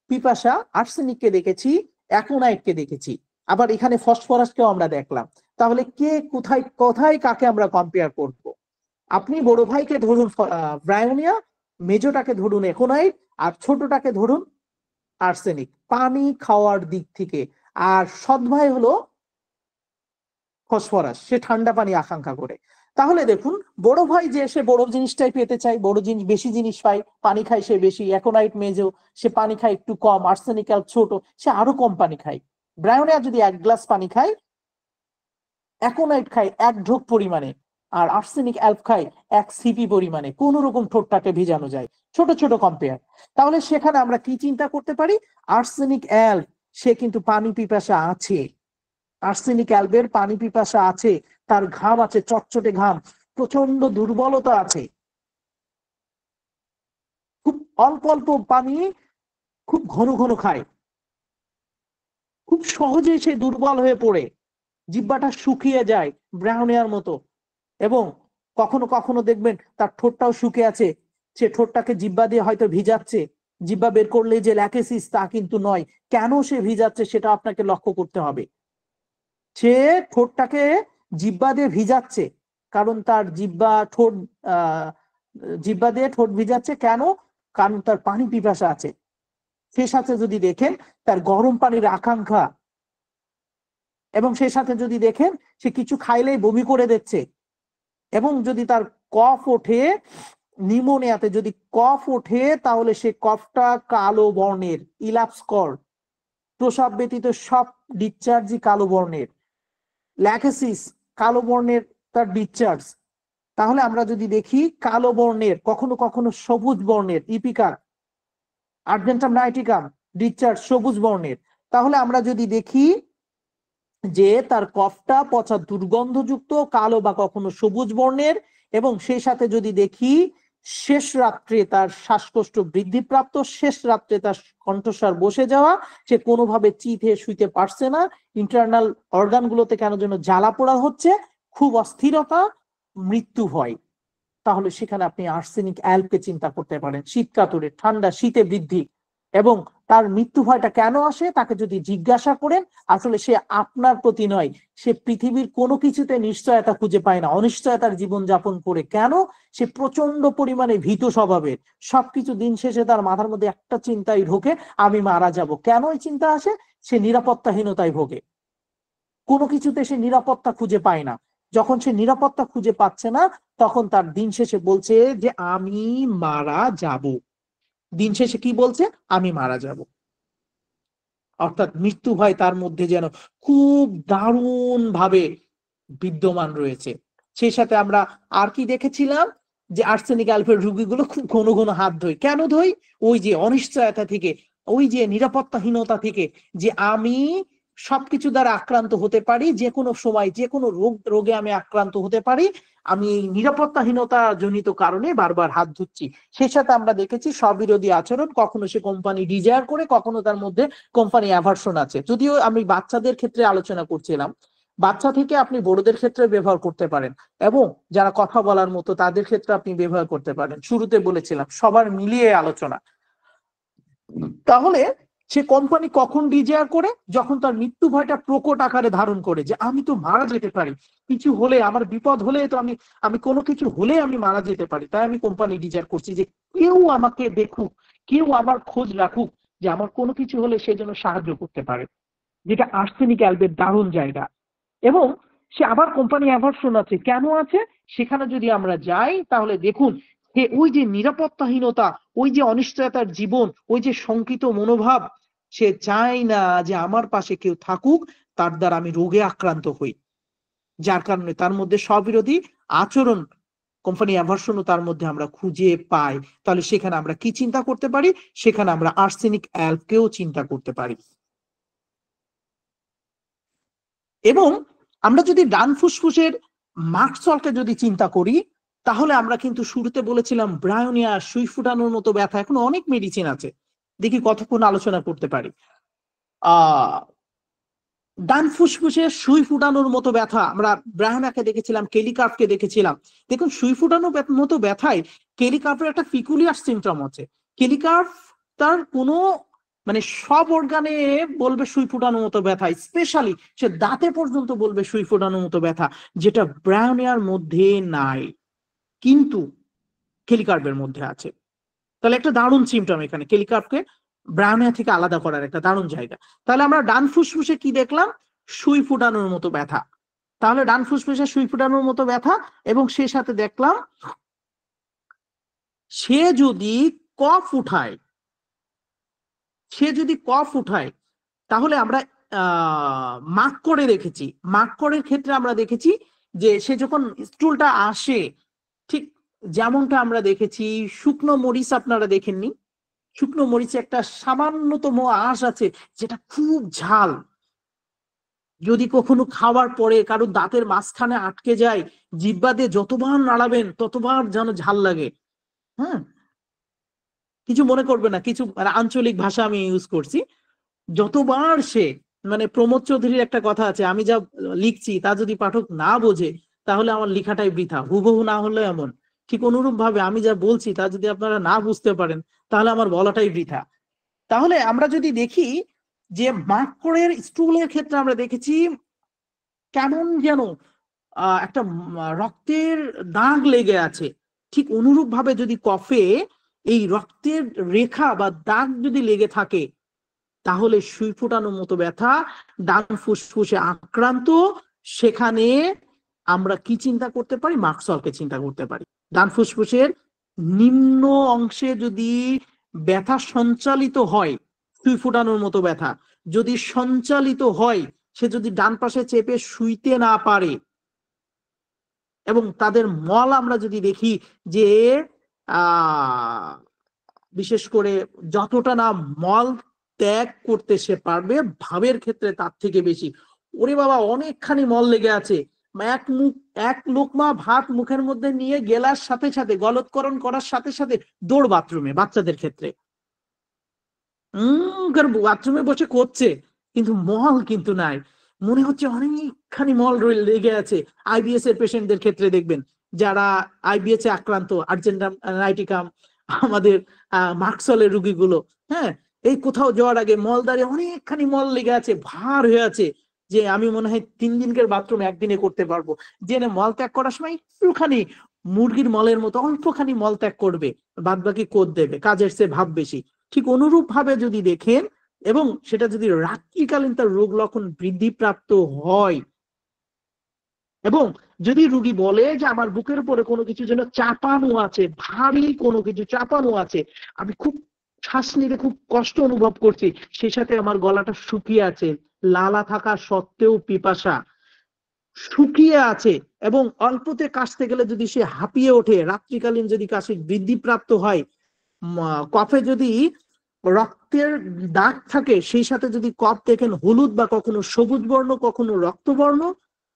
পিপাসা, আর্সেনিককে দেখেছি, অ্যাকোনাইটকে দেখেছি, আবার এখানে ফসফরাসকেও আমরা দেখলাম। তাহলে কে কোথায় কোথায় কাকে আমরা কম্পেয়ার করব? আপনি বড় ভাইকে ধরুন ব্রায়োনিয়া, মেজোটাকে ধরুন অ্যাকোনাইট, আর ছোটটাকে ধরুন আর্সেনিক পানি খাওয়ার দিক থেকে। আর সৎ ভাই হলো ফসফরাস, সে ঠান্ডা পানি আকাঙ্ক্ষা করে। তাহলে দেখুন, বড় ভাই যে সে বড় জিনিসটাই পেতে চায়, বড় জিনিস, বেশি জিনিস পায়, পানি খায় সে বেশি। অ্যাকোনাইট মেজো, সে পানি খায় একটু কম, আর্সেনিক অ্যালপ ছোট, সে আরো কম পানি খায়। ব্রায়োনিয়া যদি 1 গ্লাস পানি খায়, অ্যাকোনাইট খায় 1 ঢোক পরিমাণে, আর আর্সেনিক অ্যালপ খায় 1 সিপি পরিমাণে। কোন রকম ঠোঁটটাকে ভিজানো যায়, ছোট ছোট কম্পেয়ার। তাহলে সেখানে আমরা কি চিন্তা করতে পারি? আর্সেনিক অ্যালপ সে কিন্তু পানি পিপাসা আছে, আর্সেনিক অ্যালবের পানি পিপাসা আছে, তার ঘাম আছে, চটচটে ঘাম, প্রচন্ড দুর্বলতা আছে, খুব অল্প অল্প পানি খুব ঘন ঘন খায়, খুব সহজেই সে দুর্বল হয়ে পড়ে, জিহ্বাটা শুকিয়ে যায় ব্রায়োনিয়ার মতো। এবং কখনো কখনো দেখবেন তার ঠোঁটটাও শুকিয়ে আছে, সে ঠোঁটটাকে জিহ্বা দিয়ে হয়তো ভিজাচ্ছে, জিহ্বা বের করলে যে ল্যাকেসিস তা কিন্তু নয়। কেন সে ভিজাচ্ছে সেটা আপনাকে লক্ষ্য করতে হবে। সে ঠোঁটটাকে জিহ্বা দিয়ে ভিজাচ্ছে, কারণ তার জিহ্বা দিয়ে ঠোঁট ভিজাচ্ছে। কেন? কারণ তার পানি পিপাসা আছে। সে সাথে যদি দেখেন তার গরম পানির আকাঙ্ক্ষা, এবং সেই সাথে যদি দেখেন সে কিছু খাইলেই বমি করে দিচ্ছে, এবং যদি তার কফ ওঠে, নিউমোনিয়াতে যদি কফ ওঠে, তাহলে সে কফটা কালো বর্ণের, ইলাপস কর, প্রস্রাব ব্যতীত সব ডিসচার্জই কালো বর্ণের, ল্যাকেসিস কালো বর্ণের তার ডিসচার্জ। তাহলে আমরা যদি দেখি কালো বর্ণের, কখনো কখনো সবুজ বর্ণের, ইপিকার, আর্জেন্টাম নাইটিকাম ডিসচার্জ সবুজ বর্ণের। তাহলে আমরা যদি দেখি যে তার কফটা পচা দুর্গন্ধযুক্ত, কালো বা কখনো সবুজ বর্ণের, এবং সেই সাথে যদি দেখি শেষ রাত্রে তার শ্বাসকষ্ট বৃদ্ধিপ্রাপ্ত, শেষ রাত্রে তার কণ্ঠস্বর বসে যাওয়া, সে কোনোভাবে চিতে শুইতে পারছে না, ইন্টারনাল অর্গানগুলোতে কেন যেন জ্বালা পোড়া হচ্ছে, খুব অস্থিরতা, মৃত্যু হয়, তাহলে সেখানে আপনি আর্সেনিক অ্যালপকে চিন্তা করতে পারেন। শীতকাতুরে, ঠান্ডা শীতে বৃদ্ধি এবং তার মৃত্যু ভয়টা কেন আসে তাকে যদি জিজ্ঞাসা করেন, আসলে সে আপনার প্রতি নয়, সে পৃথিবীর কোনো কিছুতে নিশ্চয়তা খুঁজে পায় না, অনিশ্চয়তার জীবন যাপন করে। কেন? সে প্রচন্ড পরিমাণে ভীত স্বভাবের। সবকিছু দিন শেষে তার মাথার মধ্যে একটা চিন্তাই ঢোকে, আমি মারা যাব। কেন এই চিন্তা আসে? সে নিরাপত্তাহীনতায় ভোগে, কোনো কিছুতে সে নিরাপত্তা খুঁজে পায় না। যখন সে নিরাপত্তা খুঁজে পাচ্ছে না, তখন তার দিন শেষে বলছে যে আমি মারা যাব। দিন শেষে কি বলছে? আমি মারা যাব। অর্থাৎ মৃত্যু ভয় তার মধ্যে যেন খুব দারুণ ভাবে বিদ্যমান রয়েছে। সেই সাথে আমরা আর কি দেখেছিলাম, যে আর্সেনিক অ্যালফের রোগীগুলো খুব ঘন ঘন হাত ধোয়। কেন ধোয়? ওই যে অনিশ্চয়তা থেকে, ওই যে নিরাপত্তাহীনতা থেকে, যে আমি সবকিছু দ্বারা আক্রান্ত হতে পারি, যে কোনো সময় যে কোনো রোগে আমি আক্রান্ত হতে পারি, আমি এই নিরাপত্তাহীনতা জনিত কারণে বারবার হাত ধুচ্ছি। সেই সাথে আমরা দেখেছি স্ববিরোধী আচরণ, কখনো সে কোম্পানি ডিজায়ার করে, কখনো তার মধ্যে কোম্পানি অ্যাভার্সন আছে। যদিও আমি বাচ্চাদের ক্ষেত্রে আলোচনা করছিলাম, বাচ্চা থেকে আপনি বড়দের ক্ষেত্রে ব্যবহার করতে পারেন, এবং যারা কথা বলার মতো তাদের ক্ষেত্রে আপনি ব্যবহার করতে পারেন। শুরুতে বলেছিলাম সবার মিলিয়ে আলোচনা। তাহলে সে কোম্পানি কখন ডিজায়ার করে? যখন তার মৃত্যু ভয়টা প্রকট আকারে ধারণ করে, যে আমি তো মারা যেতে পারি, কিছু হলে, আমার বিপদ হলে তো আমি কোনো কিছু হলে আমি মারা যেতে পারি, তাই আমি কোম্পানি ডিজায়ার করছি যে কেউ আমাকে দেখুক, কেউ আমার খোঁজ রাখুক, যে আমার কোনো কিছু হলে সে যেন সাহায্য করতে পারে, যেটা আর্সেনিক অ্যালবের দারুণ জায়গা। এবং সে আবার কোম্পানি অ্যাভার্সন আছে। কেন আছে? সেখানে যদি আমরা যাই তাহলে দেখুন, যে ওই যে নিরাপত্তাহীনতা, ওই যে অনিশ্চয়তার জীবন, ওই যে শঙ্কিত মনোভাব, সে চায় না যে আমার পাশে কেউ থাকুক, তার দ্বারা আমি রোগে আক্রান্ত হই। যার কারণে তার মধ্যে স্ববিরোধী আচরণ, কোম্পানি অ্যাভার্সনও তার মধ্যে আমরা খুঁজে পাই। তাহলে সেখানে আমরা কি চিন্তা করতে পারি? সেখানে আমরা আর্সেনিক অ্যালবকেও চিন্তা করতে পারি। এবং আমরা যদি ডান ফুসফুসের মার্কসলকে যদি চিন্তা করি, তাহলে আমরা কিন্তু শুরুতে বলেছিলাম ব্রায়োনিয়া, সুই ফুটানোর মতো ব্যথা, এখন অনেক মেডিসিন আছে, দেখি কতক্ষণ আলোচনা করতে পারি। ডান ফুসফুসে সুই ফুটানোর মতো ব্যথা আমরা ব্রায়োনিয়াকে দেখেছিলাম, কেলিকার্পকে দেখেছিলাম। দেখুন, সুই ফুটানোর মতো ব্যথায় কেলিকার্পের একটা পিকুলিয়ার সিমটম আছে। কেলিকার্প তার কোনো মানে সব অর্গানে বলবে সুই ফুটানোর মতো ব্যথা, স্পেশালি সে দাঁতে পর্যন্ত বলবে সুই ফুটানোর মতো ব্যথা, যেটা ব্রায়োনিয়ার মধ্যে নাই, কিন্তু কেলিকার্পের মধ্যে আছে। তাহলে একটা দারুণ সিমটম এখানে, কেলিকার্পকে ব্রায়োনিয়া থেকে আলাদা করার একটা দারুণ জায়গা। তাহলে আমরা ডান ফুসফুসে কি দেখলাম? সুই ফুটানোর মতো ব্যথা। তাহলে ডান ফুসফুসে সুই ফুটানোর মতো ব্যথা, এবং সে সাথে দেখলাম সে যদি কফ উঠায়, তাহলে আমরা মাক্কড়ে দেখেছি, মাক্কড়ের ক্ষেত্রে আমরা দেখেছি যে সে যখন স্টুলটা আসে, ঠিক যেমনটা আমরা দেখেছি শুকনো মরিচ, আপনারা দেখেননি? শুকনো মরিচে একটা সামান্যতম আঁশ আছে যেটা খুব ঝাল, যদি কখনো খাওয়ার পরে কারো দাঁতের মাঝখানে আটকে যায়, জিহ্বা দিয়ে যতবার নাড়াবেন ততবার যেন ঝাল লাগে। হ্যাঁ, কিছু মনে করবে না, কিছু মানে আঞ্চলিক ভাষা আমি ইউজ করছি। যতবার সে, মানে প্রমোদ চৌধুরীর একটা কথা আছে, আমি যা লিখছি তা যদি পাঠক না বোঝে তাহলে আমার লেখাটাই বৃথা, হুবহু না হলে এমন। ঠিক অনুরূপ ভাবে আমি যা বলছি তা যদি আপনারা না বুঝতে পারেন তাহলে আমার বলাটাই বৃথা। তাহলে আমরা যদি দেখি যে মাকড়ের স্টুলের ক্ষেত্রে আমরা দেখেছি কেমন যেন একটা রক্তের দাগ লেগে আছে, ঠিক অনুরূপ ভাবে যদি কফে এই রক্তের রেখা বা দাগ যদি লেগে থাকে, তাহলে সুই ফুটানোর মতো ব্যথা, ডান ফুসফুসে আক্রান্ত, সেখানে আমরা কি চিন্তা করতে পারি? মার্কসলকে চিন্তা করতে পারি। ডান ফুসফুসের নিম্ন অংশে যদি ব্যথা সঞ্চালিত হয়, সুই ফুটানোর মতো ব্যথা যদি সঞ্চালিত হয়, সে যদি ডান পাশে চেপে শুইতে না পারে, এবং তাদের মল আমরা যদি দেখি যে বিশেষ করে যতটা না মল ত্যাগ করতে সে পারবে, ভাবের ক্ষেত্রে তার থেকে বেশি, ওরে বাবা অনেকখানি মল লেগে আছে, এক লোকমা ভাত মুখের মধ্যে নিয়ে গেলার সাথে সাথে, গলৎকরণ করার সাথে সাথে দৌড় বাথরুমে, বাচ্চাদের ক্ষেত্রে বাথরুমে বসে করছে, কিন্তু মল কিন্তু নাই, মনে হচ্ছে অনেকখানি মল লেগে আছে। আইবিএস এর পেশেন্টদের ক্ষেত্রে দেখবেন, যারা আইবিএস এ আক্রান্ত, আর্জেন্টাইটিকাম, আমাদের মার্কসলের রোগীগুলো, হ্যাঁ, এই কোথাও যাওয়ার আগে মলদ্বারে অনেকখানি মল লেগে আছে, ভার হয়ে আছে, যে আমি মনে হয় 3 দিনকার বাথরুম একদিনে করতে পারবো, জেনে মল ত্যাগ করার সময় একটুখানি মুরগির মলের মতো অল্পখানি মল ত্যাগ করবে, বাদ বাকি কোদ দেবে, কাজের চেয়ে ভাব বেশি। ঠিক অনুরূপ ভাবে যদি দেখেন, এবং সেটা যদি রাত্রিকালীন তার রোগ লক্ষণ বৃদ্ধিপ্রাপ্ত হয়, এবং যদি রোগী বলে যে আমার বুকের উপরে কোনো কিছু যেন চাপানো আছে, ভারী কোনো কিছু চাপানো আছে, আমি খুব শ্বাস নিতে খুব কষ্ট অনুভব করছি, সেই সাথে আমার গলাটা শুকিয়ে আছে, লালা থাকা সত্ত্বেও পিপাসা, শুকিয়ে আছে, এবং অল্পতে কাশতে গেলে যদি সে হাঁপিয়ে ওঠে, রাত্রিকালীন যদি কাশি বৃদ্ধিপ্রাপ্ত হয়, কফে যদি রক্তের দাগ থাকে, সেই সাথে যদি কফ দেখেন হলুদ বা কখনো সবুজ বর্ণ কখনো রক্তবর্ণ,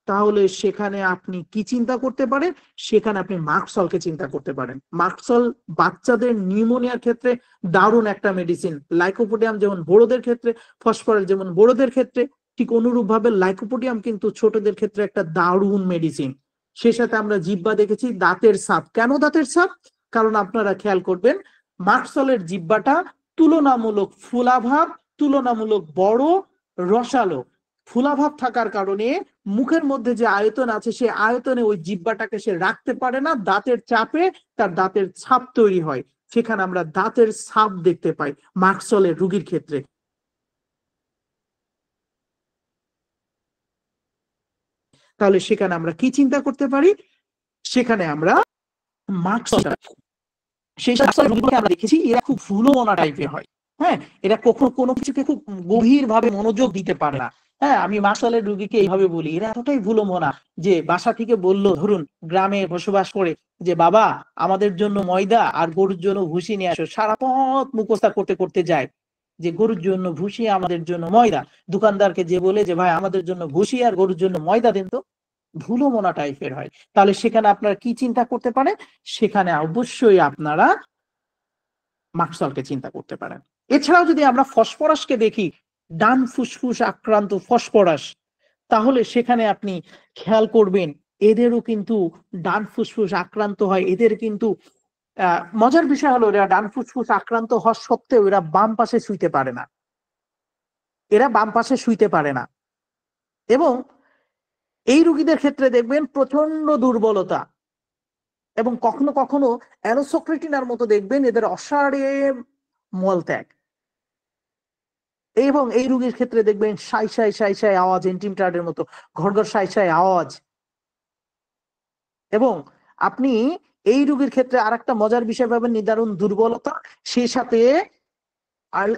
তাহলে সেখানে আপনি কি চিন্তা করতে পারেন? সেখানে আপনি মার্কসলকে চিন্তা করতে পারেন। মার্কসল বাচ্চাদের নিউমোনিয়ার ক্ষেত্রে দারুণ একটা মেডিসিন। লাইকোপোডিয়াম যেমন বড়দের ক্ষেত্রে, ফসফরাস যেমন বড়দের ক্ষেত্রে, ঠিক অনুরূপ ভাবে লাইকোপোডিয়াম কিন্তু ছোটদের ক্ষেত্রে একটা দারুণ মেডিসিন। সে সাথে আমরা জিহ্বা দেখেছি, দাঁতের ছাপ। কেন দাঁতের ছাপ? কারণ আপনারা খেয়াল করবেন, মার্কসলের জিহ্বাটা তুলনামূলক ফুলাভাব, তুলনামূলক বড়, রসালো। ফুলাভাব থাকার কারণে মুখের মধ্যে যে আয়তন আছে, সে আয়তনে ওই জিহ্বাটাকে সে রাখতে পারে না, দাঁতের চাপে তার দাঁতের ছাপ তৈরি হয়। সেখানে আমরা দাঁতের ছাপ দেখতে পাই মার্কসলের রোগীর ক্ষেত্রে। তাহলে সেখানে আমরা কি চিন্তা করতে পারি? সেখানে আমরা মার্কসল, সেই সব রোগীগুলোকে আমরা দেখেছি এরা খুব ভুলোমনা টাইপের হয়। হ্যাঁ, এরা কখনো কোনো কিছুকে খুব গভীর ভাবে মনোযোগ দিতে পারে না। হ্যাঁ, আমি মার্কসলের রোগীকে এইভাবে বলি, এরা এতটাই ভুলোমনা যে বাসা থেকে বললো, ধরুন গ্রামে বসবাস করে, যে বাবা আমাদের জন্য ময়দা আর গরুর জন্য ভুসি নিয়ে আসো, সারা পথ মুখস্থ করতে করতে যায় যে গরুর জন্য ভুসি, আমাদের জন্য ময়দা। দোকানদারকে যে বলে যে ভাই আমাদের জন্য ভুসি আর গরুর জন্য ময়দা দেন তো। ধুলোমনা টাইপের হয়। তাহলে সেখানে আপনারা কি চিন্তা করতে পারেন? সেখানে অবশ্যই আপনারা মার্কসলকে চিন্তা করতে পারেন। এছাড়াও যদি আমরা ফসফরাসকে দেখি, ডান ফুসফুস আক্রান্ত ফসফরাস, তাহলে সেখানে আপনি খেয়াল করবেন এদেরও কিন্তু ডান ফুসফুস আক্রান্ত হয়। এদের কিন্তু মজার বিষয় হলো, এরা ডান ফুসফুস আক্রান্ত হওয়া সত্ত্বেও এরা বাম পাশে শুইতে পারে না, এরা বাম পাশে শুইতে পারে না। এবং এই রোগীদের ক্ষেত্রে দেখবেন প্রচন্ড দুর্বলতা, এবং কখনো কখনো অ্যালোসক্রেটিনার মতো দেখবেন এদের অসাড়ে মলত্যাগ। এবং এই রোগীর ক্ষেত্রে দেখবেন সাই সাই সাই সাই আওয়াজ, এন্টিমটারের মতো ঘর ঘর সাই সাই আওয়াজ। এবং আপনি এই রোগীর ক্ষেত্রে আরেকটা মজার বিষয় পাবেন, নিদারুণ দুর্বলতা, সেই সাথে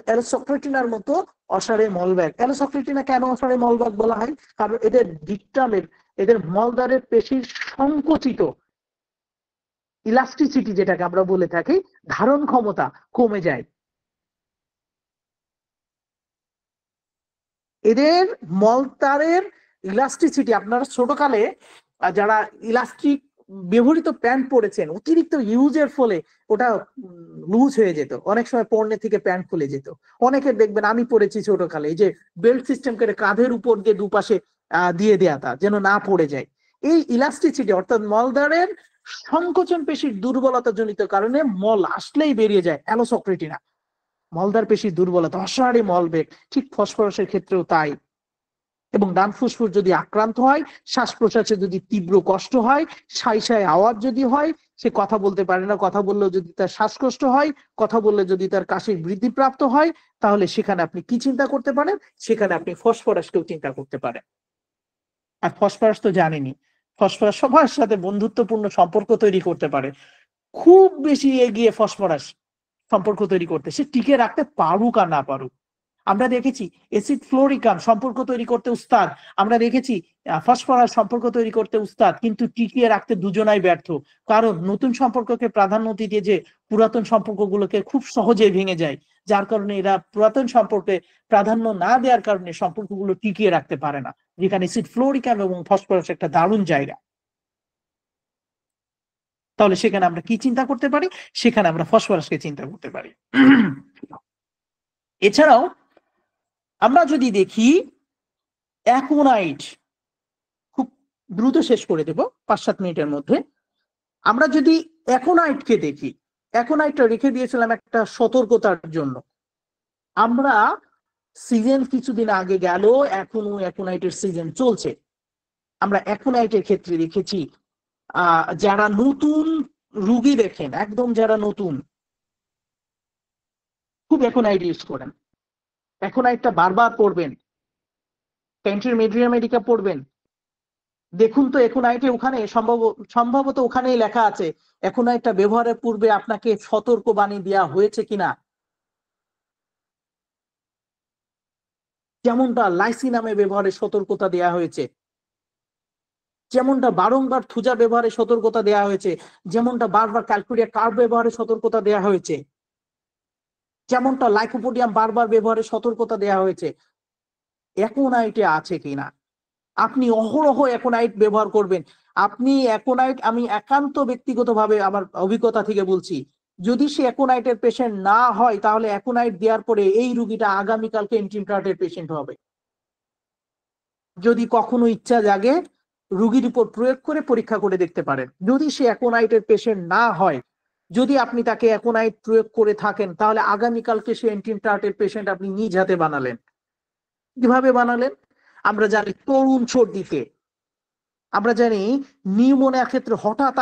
অ্যালোসক্রেটিনার মতো অসাড়ে মলব্যাগ। অ্যালোসক্রেটিনা কেন অসাড়ে মলব্যাগ বলা হয়? কারণ এদের ডিকটামের, এদের মলদ্বারের পেশির সংকুচিত ইলাস্টিসিটি, যেটাকে আমরা বলে থাকি, ধারণ ক্ষমতা কমে যায়। এদের মলদ্বারের ইলাস্টিসিটি, আপনারা ছোটকালে যারা ইলাস্টিক ব্যবহৃত প্যান্ট পরেছেন, অতিরিক্ত ইউজের ফলে ওটা লুজ হয়ে যেত, অনেক সময় পর্নে থেকে প্যান্ট খুলে যেত। অনেকে দেখবেন, আমি পরেছি ছোটকালে, এই যে বেল্ট সিস্টেম করে কাঁধের উপর দিয়ে দুপাশে দিয়ে দেয়া, তা যেন না পড়ে যায়। এই ইলাস্টিসিটি অর্থাৎ মলদ্বারের সংকোচন পেশির দুর্বলতা জনিত কারণে মল আসলেই বেরিয়ে যায় অ্যালোসক্রেটিনা। মলদ্বার পেশির দুর্বলতা, অসাড়ে মলবেগ, ঠিক ফসফরাসের ক্ষেত্রেও তাই। এবং ডান ফুসফুস যদি আক্রান্ত হয়, শ্বাস প্রশ্বাসে যদি তীব্র কষ্ট হয়, সাই সাই আওয়াজ যদি হয়, সে কথা বলতে পারে না, কথা বললেও যদি তার শ্বাসকষ্ট হয়, কথা বললে যদি তার কাশির বৃদ্ধিপ্রাপ্ত হয়, তাহলে সেখানে আপনি কি চিন্তা করতে পারেন? সেখানে আপনি ফসফরাসকেও চিন্তা করতে পারেন। আর ফসফরাস তো জানেনি, ফসফরাস সবার সাথে বন্ধুত্বপূর্ণ সম্পর্ক তৈরি করতে পারে। খুব বেশি এগিয়ে ফসফরাস সম্পর্ক তৈরি করতে, সে টিকে রাখতে পারুক আর না পারুক। আমরা দেখেছি অ্যাসিড ফ্লোরিকাম সম্পর্ক তৈরি করতে উস্তাদ, আমরা দেখেছি ফসফরাস সম্পর্ক তৈরি করতে উস্তাদ, কিন্তু টিকিয়ে রাখতে দুজনাই ব্যর্থ। কারণ নতুন সম্পর্ককে প্রাধান্য দিতে যে পুরাতন সম্পর্কগুলোকে খুব সহজে ভেঙে যায়, যার কারণে এরা পুরাতন সম্পর্কে প্রাধান্য না দেওয়ার কারণে সম্পর্কগুলো টিকিয়ে রাখতে পারে না, যেখানে অ্যাসিড ফ্লোরিকাম এবং ফসফরাস একটা দারুণ জায়গা। তাহলে সেখানে আমরা কি চিন্তা করতে পারি? সেখানে আমরা ফসফরাসকে চিন্তা করতে পারি। এছাড়াও আমরা যদি দেখি অ্যাকোনাইট, খুব দ্রুত শেষ করে দেব 5-7 মিনিটের মধ্যে। আমরা যদি অ্যাকোনাইটকে দেখি, অ্যাকোনাইটটা রেখে দিয়েছিলাম একটা সতর্কতার জন্য। আমরা সিজন কিছুদিন আগে গেল, এখনো অ্যাকোনাইটের সিজন চলছে। আমরা অ্যাকোনাইটের ক্ষেত্রে দেখেছি যারা নতুন রুগী দেখেন, একদম যারা নতুন, খুব অ্যাকোনাইট ইউজ করেন। অ্যাকোনাইটটা বারবার পড়বেন, পেন্ট্রির মেড্রিয়া মেডিকা পড়বেন। দেখুন তো অ্যাকোনাইটে ওখানে সম্ভবত ওখানেই লেখা আছে অ্যাকোনাইটটা ব্যবহারের পূর্বে আপনাকে সতর্কবাণী দেওয়া হয়েছে কিনা। যেমনটা লাইসিনামে ব্যবহারে সতর্কতা দেওয়া হয়েছে, যেমনটা বারংবার থুজা ব্যবহারে সতর্কতা দেওয়া হয়েছে, যেমনটা বারবার ক্যালকুরিয়া কার্ব ব্যবহারে সতর্কতা দেওয়া হয়েছে, যেমনটা লাইকোপোডিয়াম বারবার ব্যবহারে সতর্কতা দেওয়া হয়েছে, অ্যাকোনাইটে আছে কিনা। আপনি অহরহ অ্যাকোনাইট ব্যবহার করবেন। আপনি অ্যাকোনাইট, আমি একান্ত ব্যক্তিগতভাবে আমার অভিজ্ঞতা থেকে বলছি, যদি সে অ্যাকোনাইটের পেশেন্ট না হয় তাহলে অ্যাকোনাইট দেওয়ার পরে এই রুগীটা আগামীকালকে এন্টিমটার্টের পেশেন্ট হবে। যদি কখনো ইচ্ছা জাগে রুগীর উপর প্রয়োগ করে পরীক্ষা করে দেখতে পারেন। যদি সে অ্যাকোনাইটের পেশেন্ট না হয়, যদি আপনি তাকে অ্যাকোনাইট প্রয়োগ করে থাকেন, তাহলে আগামীকালকে সে এন্টিমটার্টের পেশেন্ট আপনি নিজ হাতে বানালেন। কিভাবে বানালেন? আমরা জানি তরুণ সর্দিতে, আমরা জানি নিউমোনিয়ার ক্ষেত্রে হঠাৎ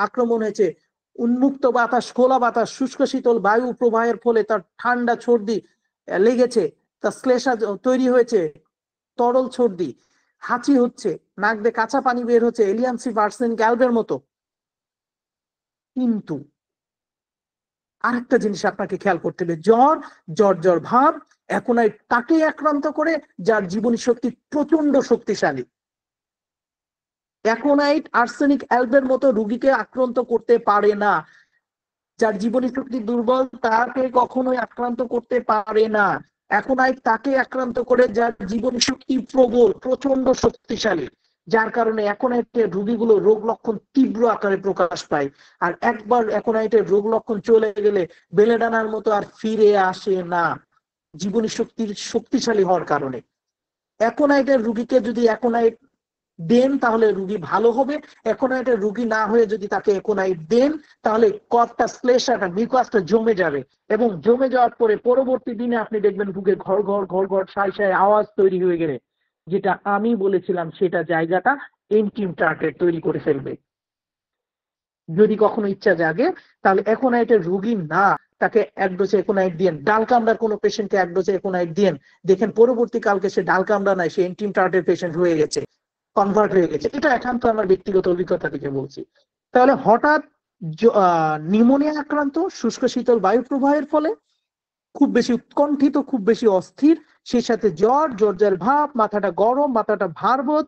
আক্রমণ হয়েছে, উন্মুক্ত বাতাস, খোলা বাতাস, শুষ্ক শীতল বায়ু প্রবাহের ফলে তার ঠান্ডা সর্দি লেগেছে, তার শ্লেষা তৈরি হয়েছে, তরল সর্দি, হাঁচি হচ্ছে, নাক দিয়ে কাঁচা পানি বের হচ্ছে, এলিয়ানসি আর্সেনিক অ্যালবের মতো। কিন্তু আরেকটা জিনিস আপনাকে খেয়াল করতে হবে, জ্বর ভাব অ্যাকোনাইট তাকেই আক্রান্ত করে যার জীবনী শক্তি প্রচন্ড শক্তিশালী। অ্যাকোনাইট আর্সেনিক অ্যালবের মতো রুগীকে আক্রান্ত করতে পারে না। যার জীবনী শক্তি দুর্বল তাকে কখনোই আক্রান্ত করতে পারে না। অ্যাকোনাইট তাকে আক্রান্ত করে যার জীবনী শক্তি প্রবল, প্রচন্ড শক্তিশালী, যার কারণে অ্যাকোনাইটের রোগীগুলো রোগ লক্ষণ তীব্র আকারে প্রকাশ পায়। আর একবার অ্যাকোনাইটের রোগ লক্ষণ চলে গেলে বেলেডানার মতো আর ফিরে আসে না, জীবনী শক্তির শক্তিশালী হওয়ার কারণে। অ্যাকোনাইটের রুগীকে যদি অ্যাকোনাইট দেন তাহলে রুগী ভালো হবে। অ্যাকোনাইটের রুগী না হয়ে যদি তাকে অ্যাকোনাইট দেন তাহলে কফটা, শ্লেষাটা, মিউকাসটা জমে যাবে, এবং জমে যাওয়ার পরে পরবর্তী দিনে আপনি দেখবেন বুকে ঘর ঘর সাই সাই আওয়াজ তৈরি হয়ে গেলে, যেটা আমি বলেছিলাম সেটা জায়গাটা এন্টিমটার্টের তৈরি করে ফেলবে। যদি কখনো ইচ্ছা জাগে তাহলে অ্যাকোনাইটের রুগী না, তাকে এক ডোজে অ্যাকোনাইট দিন। ডাল কামড়ার কোনো পেশেন্টকে এক ডোজে অ্যাকোনাইট দিন, দেখেন পরবর্তীকালকে সে ডাল কামড়া নাই, সে এন্টিমটার্টের পেশেন্ট হয়ে গেছে, কনভার্ট হয়ে গেছে। এটা একান্ত আমার ব্যক্তিগত অভিজ্ঞতা থেকে বলছি। তাহলে হঠাৎ নিউমোনিয়া আক্রান্ত, শুষ্ক শীতল বায়ু প্রবাহের ফলে খুব বেশি উৎকণ্ঠিত, খুব বেশি অস্থির, সেই সাথে জ্বর ভাব, মাথাটা গরম, মাথাটা ভারবোধ,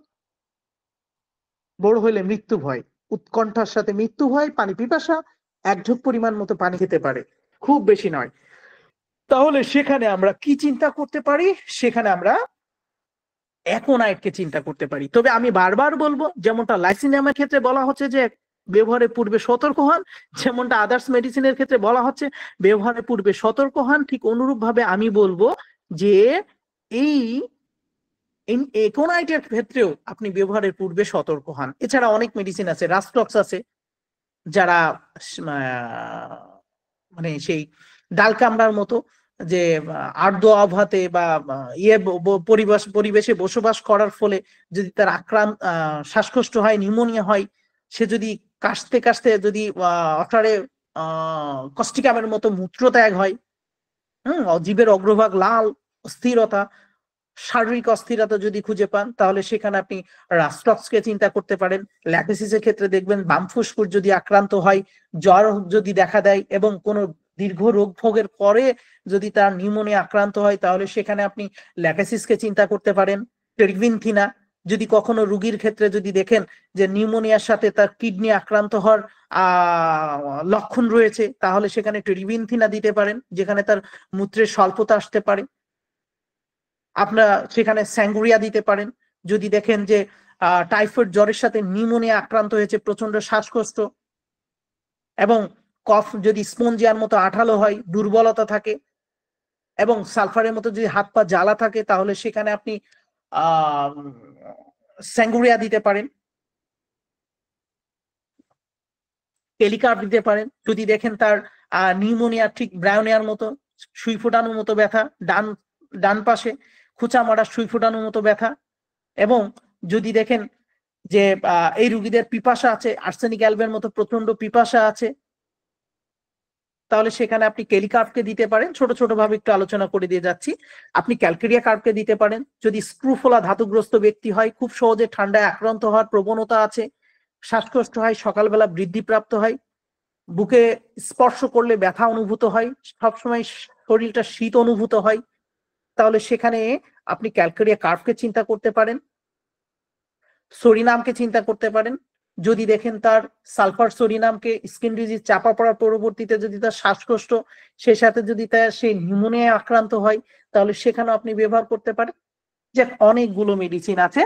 বড় হইলে মৃত্যু ভয়, উৎকণ্ঠার সাথে মৃত্যু ভয়, পানি পিপাসা, এক ঢোক পরিমাণ মতো পানি খেতে পারে, খুব বেশি নয়। তাহলে সেখানে আমরা কি চিন্তা করতে পারি? সেখানে আমরা অ্যাকোনাইটকে চিন্তা করতে পারি। তবে আমি বারবার বলবো, যেমনটা লাইসিনিয়ামের ক্ষেত্রে বলা হচ্ছে যে ব্যবহারের পূর্বে সতর্ক হন, যেমনটা আদার্স মেডিসিনের ক্ষেত্রে বলা হচ্ছে ব্যবহারের পূর্বে সতর্ক হন, ঠিক অনুরূপ ভাবে আমি বলবো যে এই অ্যাকোনাইটের ক্ষেত্রেও আপনি ব্যবহারের পূর্বে সতর্ক হন। এছাড়া অনেক মেডিসিন আছে, রাস্টক্স আছে, যারা মানে সেই ডাল কামড়ার মতো, যে আর্দ্র আবহাওয়াতে বা পরিবেশে বসবাস করার ফলে যদি তার শ্বাসকষ্ট হয়, নিউমোনিয়া হয়, সে যদি কাশতে কাশতে যদি অটারে কস্টিকামের মতো মূত্রত্যাগ হয়, জীবের অগ্রভাগ লাল, অস্থিরতা, শারীরিক অস্থিরতা যদি খুঁজে পান, তাহলে সেখানে আপনি রাস্টক্সকে চিন্তা করতে পারেন। ল্যাকোসিসের ক্ষেত্রে দেখবেন বাম ফুসফুস যদি আক্রান্ত হয়, জ্বর যদি দেখা দেয় এবং কোনো দীর্ঘ রোগ ভোগের পরে যদি তার নিউমোনিয়া আক্রান্ত হয়, তাহলে সেখানে আপনি ল্যাকোসিসকে চিন্তা করতে পারেন। টেরিভিনথিনা, যদি কখনো রোগীর ক্ষেত্রে যদি দেখেন যে নিউমোনিয়ার সাথে তার কিডনি আক্রান্ত হওয়ার লক্ষণ রয়েছে, তাহলে সেখানে টেরিভিনথিনা দিতে পারেন, যেখানে তার মূত্রের স্বল্পতা আসতে পারে। আপনারা সেখানে স্যাঙ্গুরিয়া দিতে পারেন যদি দেখেন যে টাইফয়েড জ্বরের সাথে নিউমোনিয়া আক্রান্ত হয়েছে, প্রচন্ড শ্বাসকষ্ট, এবং কফ যদি স্পঞ্জিয়ার মতো আঠালো হয়, দুর্বলতা থাকে, এবং সালফারের মতো যদি হাত পা জ্বালা থাকে, তাহলে সেখানে আপনি স্যাঙ্গুরিয়া দিতে পারেন। টেলিকার্ব দিতে পারেন যদি দেখেন তার নিউমোনিয়া ঠিক ব্রায়োনিয়ার মতো সুই ফোটানোর মতো ব্যথা, ডান পাশে খোঁচা মারা সুই ফোটানোর মতো ব্যথা। এবং যদি দেখেন যে এই রুগীদের পিপাসা আছে, আর্সেনিক অ্যালবের মতো প্রচন্ড পিপাসা আছে, তাহলে সেখানে আপনি কেলিকার্ভকে দিতে পারেন। ছোট ছোট ভাবে একটু আলোচনা করে দিয়ে যাচ্ছি। আপনি ক্যালকেরিয়া কার্ভকে দিতে পারেন। যদি স্ক্রুফোলা ধাতুগ্রস্ত ব্যক্তি হয়, খুব সহজে ঠান্ডায় আক্রান্ত হওয়ার প্রবণতা আছে, শ্বাসকষ্ট হয়, সকালবেলা বৃদ্ধিপ্রাপ্ত হয়, বুকে স্পর্শ করলে ব্যথা অনুভূত হয়, সবসময় শরীরটা শীত অনুভূত হয়, তাহলে সেখানে আপনি ক্যালকেরিয়া কার্ভকে চিন্তা করতে পারেন। সরিনামকে চিন্তা করতে পারেন। যদি দেখেন তার সালফার সরিনামকে স্কিন ডিজিজ চাপা পড়ার পরবর্তীতে যদি তার শ্বাসকষ্ট, সেই সাথে যদি তার সেই নিউমোনিয়া আক্রান্ত হয়, তাহলে সেখানেও আপনি ব্যবহার করতে পারেন। যে অনেকগুলো মেডিসিন আছে।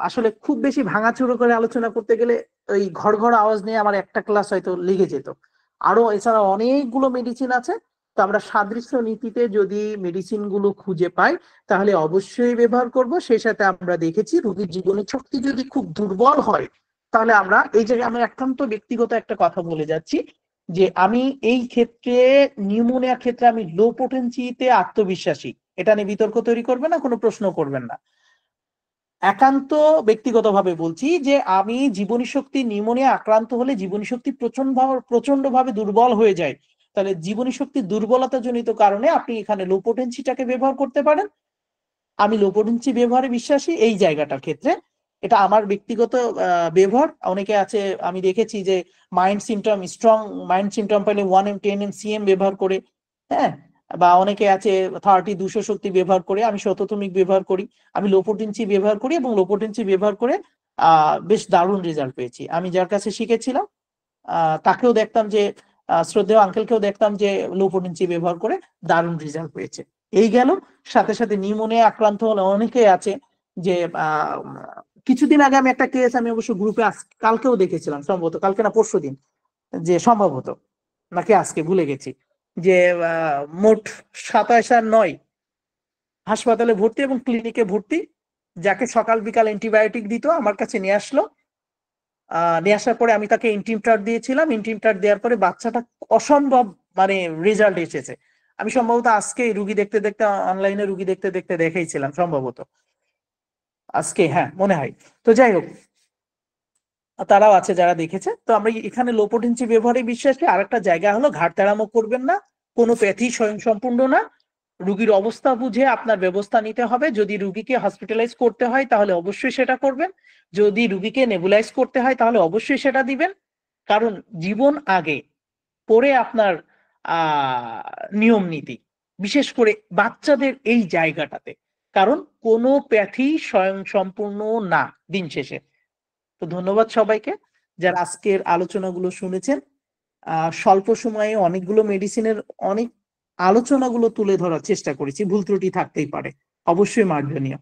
আসলে খুব বেশি ভাঙাচুরো করে আলোচনা করতে গেলে ওই ঘর ঘর আওয়াজ নিয়ে আমার একটা ক্লাস হয়তো লেগে যেত। আরো এছাড়া অনেকগুলো মেডিসিন আছে। তো আমরা সাদৃশ্য নীতিতে যদি মেডিসিন গুলো খুঁজে পাই তাহলে অবশ্যই ব্যবহার করব। সেই সাথে আমরা দেখেছি রোগীর জীবনী শক্তি যদি খুব দুর্বল হয়, তাহলে আমরা এই জায়গায় আমি একান্ত ব্যক্তিগত একটা কথা বলে যাচ্ছি যে আমি এই ক্ষেত্রে নিউমোনিয়া ক্ষেত্রে আমি লো পোটেন্সিতে আত্মবিশ্বাসী। এটা নিয়ে বিতর্ক তৈরি করবেন না, কোনো প্রশ্ন করবেন না। একান্ত ব্যক্তিগতভাবে বলছি যে আমি জীবনী শক্তি নিউমোনিয়া আক্রান্ত হলে জীবনী শক্তি প্রচন্ড ভাবে দুর্বল হয়ে যায়। তাহলে জীবনী শক্তি দুর্বলতা জনিত কারণে আপনি এখানে লো পোটেন্সিটাকে ব্যবহার করতে পারেন। আমি লো পোটেন্সি ব্যবহারে বিশ্বাসী এই জায়গাটার ক্ষেত্রে। এটা আমার ব্যক্তিগত ব্যবহার। অনেকে আছে আমি দেখেছি যে mind symptom, strong mind symptom পাইলে 1M 10M CM ব্যবহার করে, হ্যাঁ, বা অনেকে আছে 30-200 শক্তি ব্যবহার করে। আমি শততমিক ব্যবহার করি, আমি লো পোটেন্সি ব্যবহার করি এবং লো পোটেন্সি ব্যবহার করে বেশ দারুণ রেজাল্ট পেয়েছি। আমি যার কাছে শিখেছিলাম তাকেও দেখতাম যে শ্রদ্ধেয় আঙ্কেলকেও দেখতাম যে লো পোটেন্সি ব্যবহার করে দারুণ রেজাল্ট পেয়েছে। এই গেল। সাথে সাথে নিউমোনিয়া আক্রান্ত হলে অনেকে আছে যে কিছুদিন আগে আমি একটা কেস আমি অবশ্য গ্রুপে কালকেও দেখেছিলাম, সম্ভবত কালকে না পরশুদিন, যে সম্ভবত নাকি আজকে ভুলে গেছি, যে মোট 27 আর 9 হাসপাতালে ভর্তি এবং ক্লিনিকে ভর্তি, যাকে সকাল বিকাল অ্যান্টিবায়োটিক দিত আমার কাছে নিয়ে আসলো। নিয়ে আসার পরে আমি তাকে ইন্টিমটার দিয়েছিলাম। ইন্টিমটার দেওয়ার পরে বাচ্চাটা অসম্ভব মানে রেজাল্ট এসেছে। আমি সম্ভবত আজকে রুগী দেখতে দেখতে অনলাইনে রুগী দেখতে দেখতে দেখাইছিলাম সম্ভবত আজকে, হ্যাঁ মনে হয়। তো যাই হোক, তারাও আছে যারা দেখেছে। তো আমরা এখানে লো পোটেন্সি ব্যবহারে বিশ্বাসী। আরেকটা জায়গা হলো ঘাট তেড়ামো করবেন না, কোনো প্যাথি স্বয়ং সম্পূর্ণ না। রুগীর অবস্থা বুঝে আপনার ব্যবস্থা নিতে হবে। যদি রুগীকে হসপিটালাইজ করতে হয় তাহলে অবশ্যই সেটা করবেন। যদি রুগীকে নেবুলাইজ করতে হয় তাহলে অবশ্যই সেটা দিবেন। কারণ জীবন আগে, পরে আপনার নিয়ম নীতি, বিশেষ করে বাচ্চাদের এই জায়গাটাতে। কারণ কোনো প্যাথি স্বয়ং সম্পূর্ণ না দিন শেষে। তো ধন্যবাদ সবাইকে যারা আজকের আলোচনাগুলো শুনেছেন। স্বল্প সময়ে অনেকগুলো মেডিসিনের অনেক আলোচনাগুলো তুলে ধরার চেষ্টা করেছি, ভুল ত্রুটি থাকতেই পারে, অবশ্যই মার্জনীয়।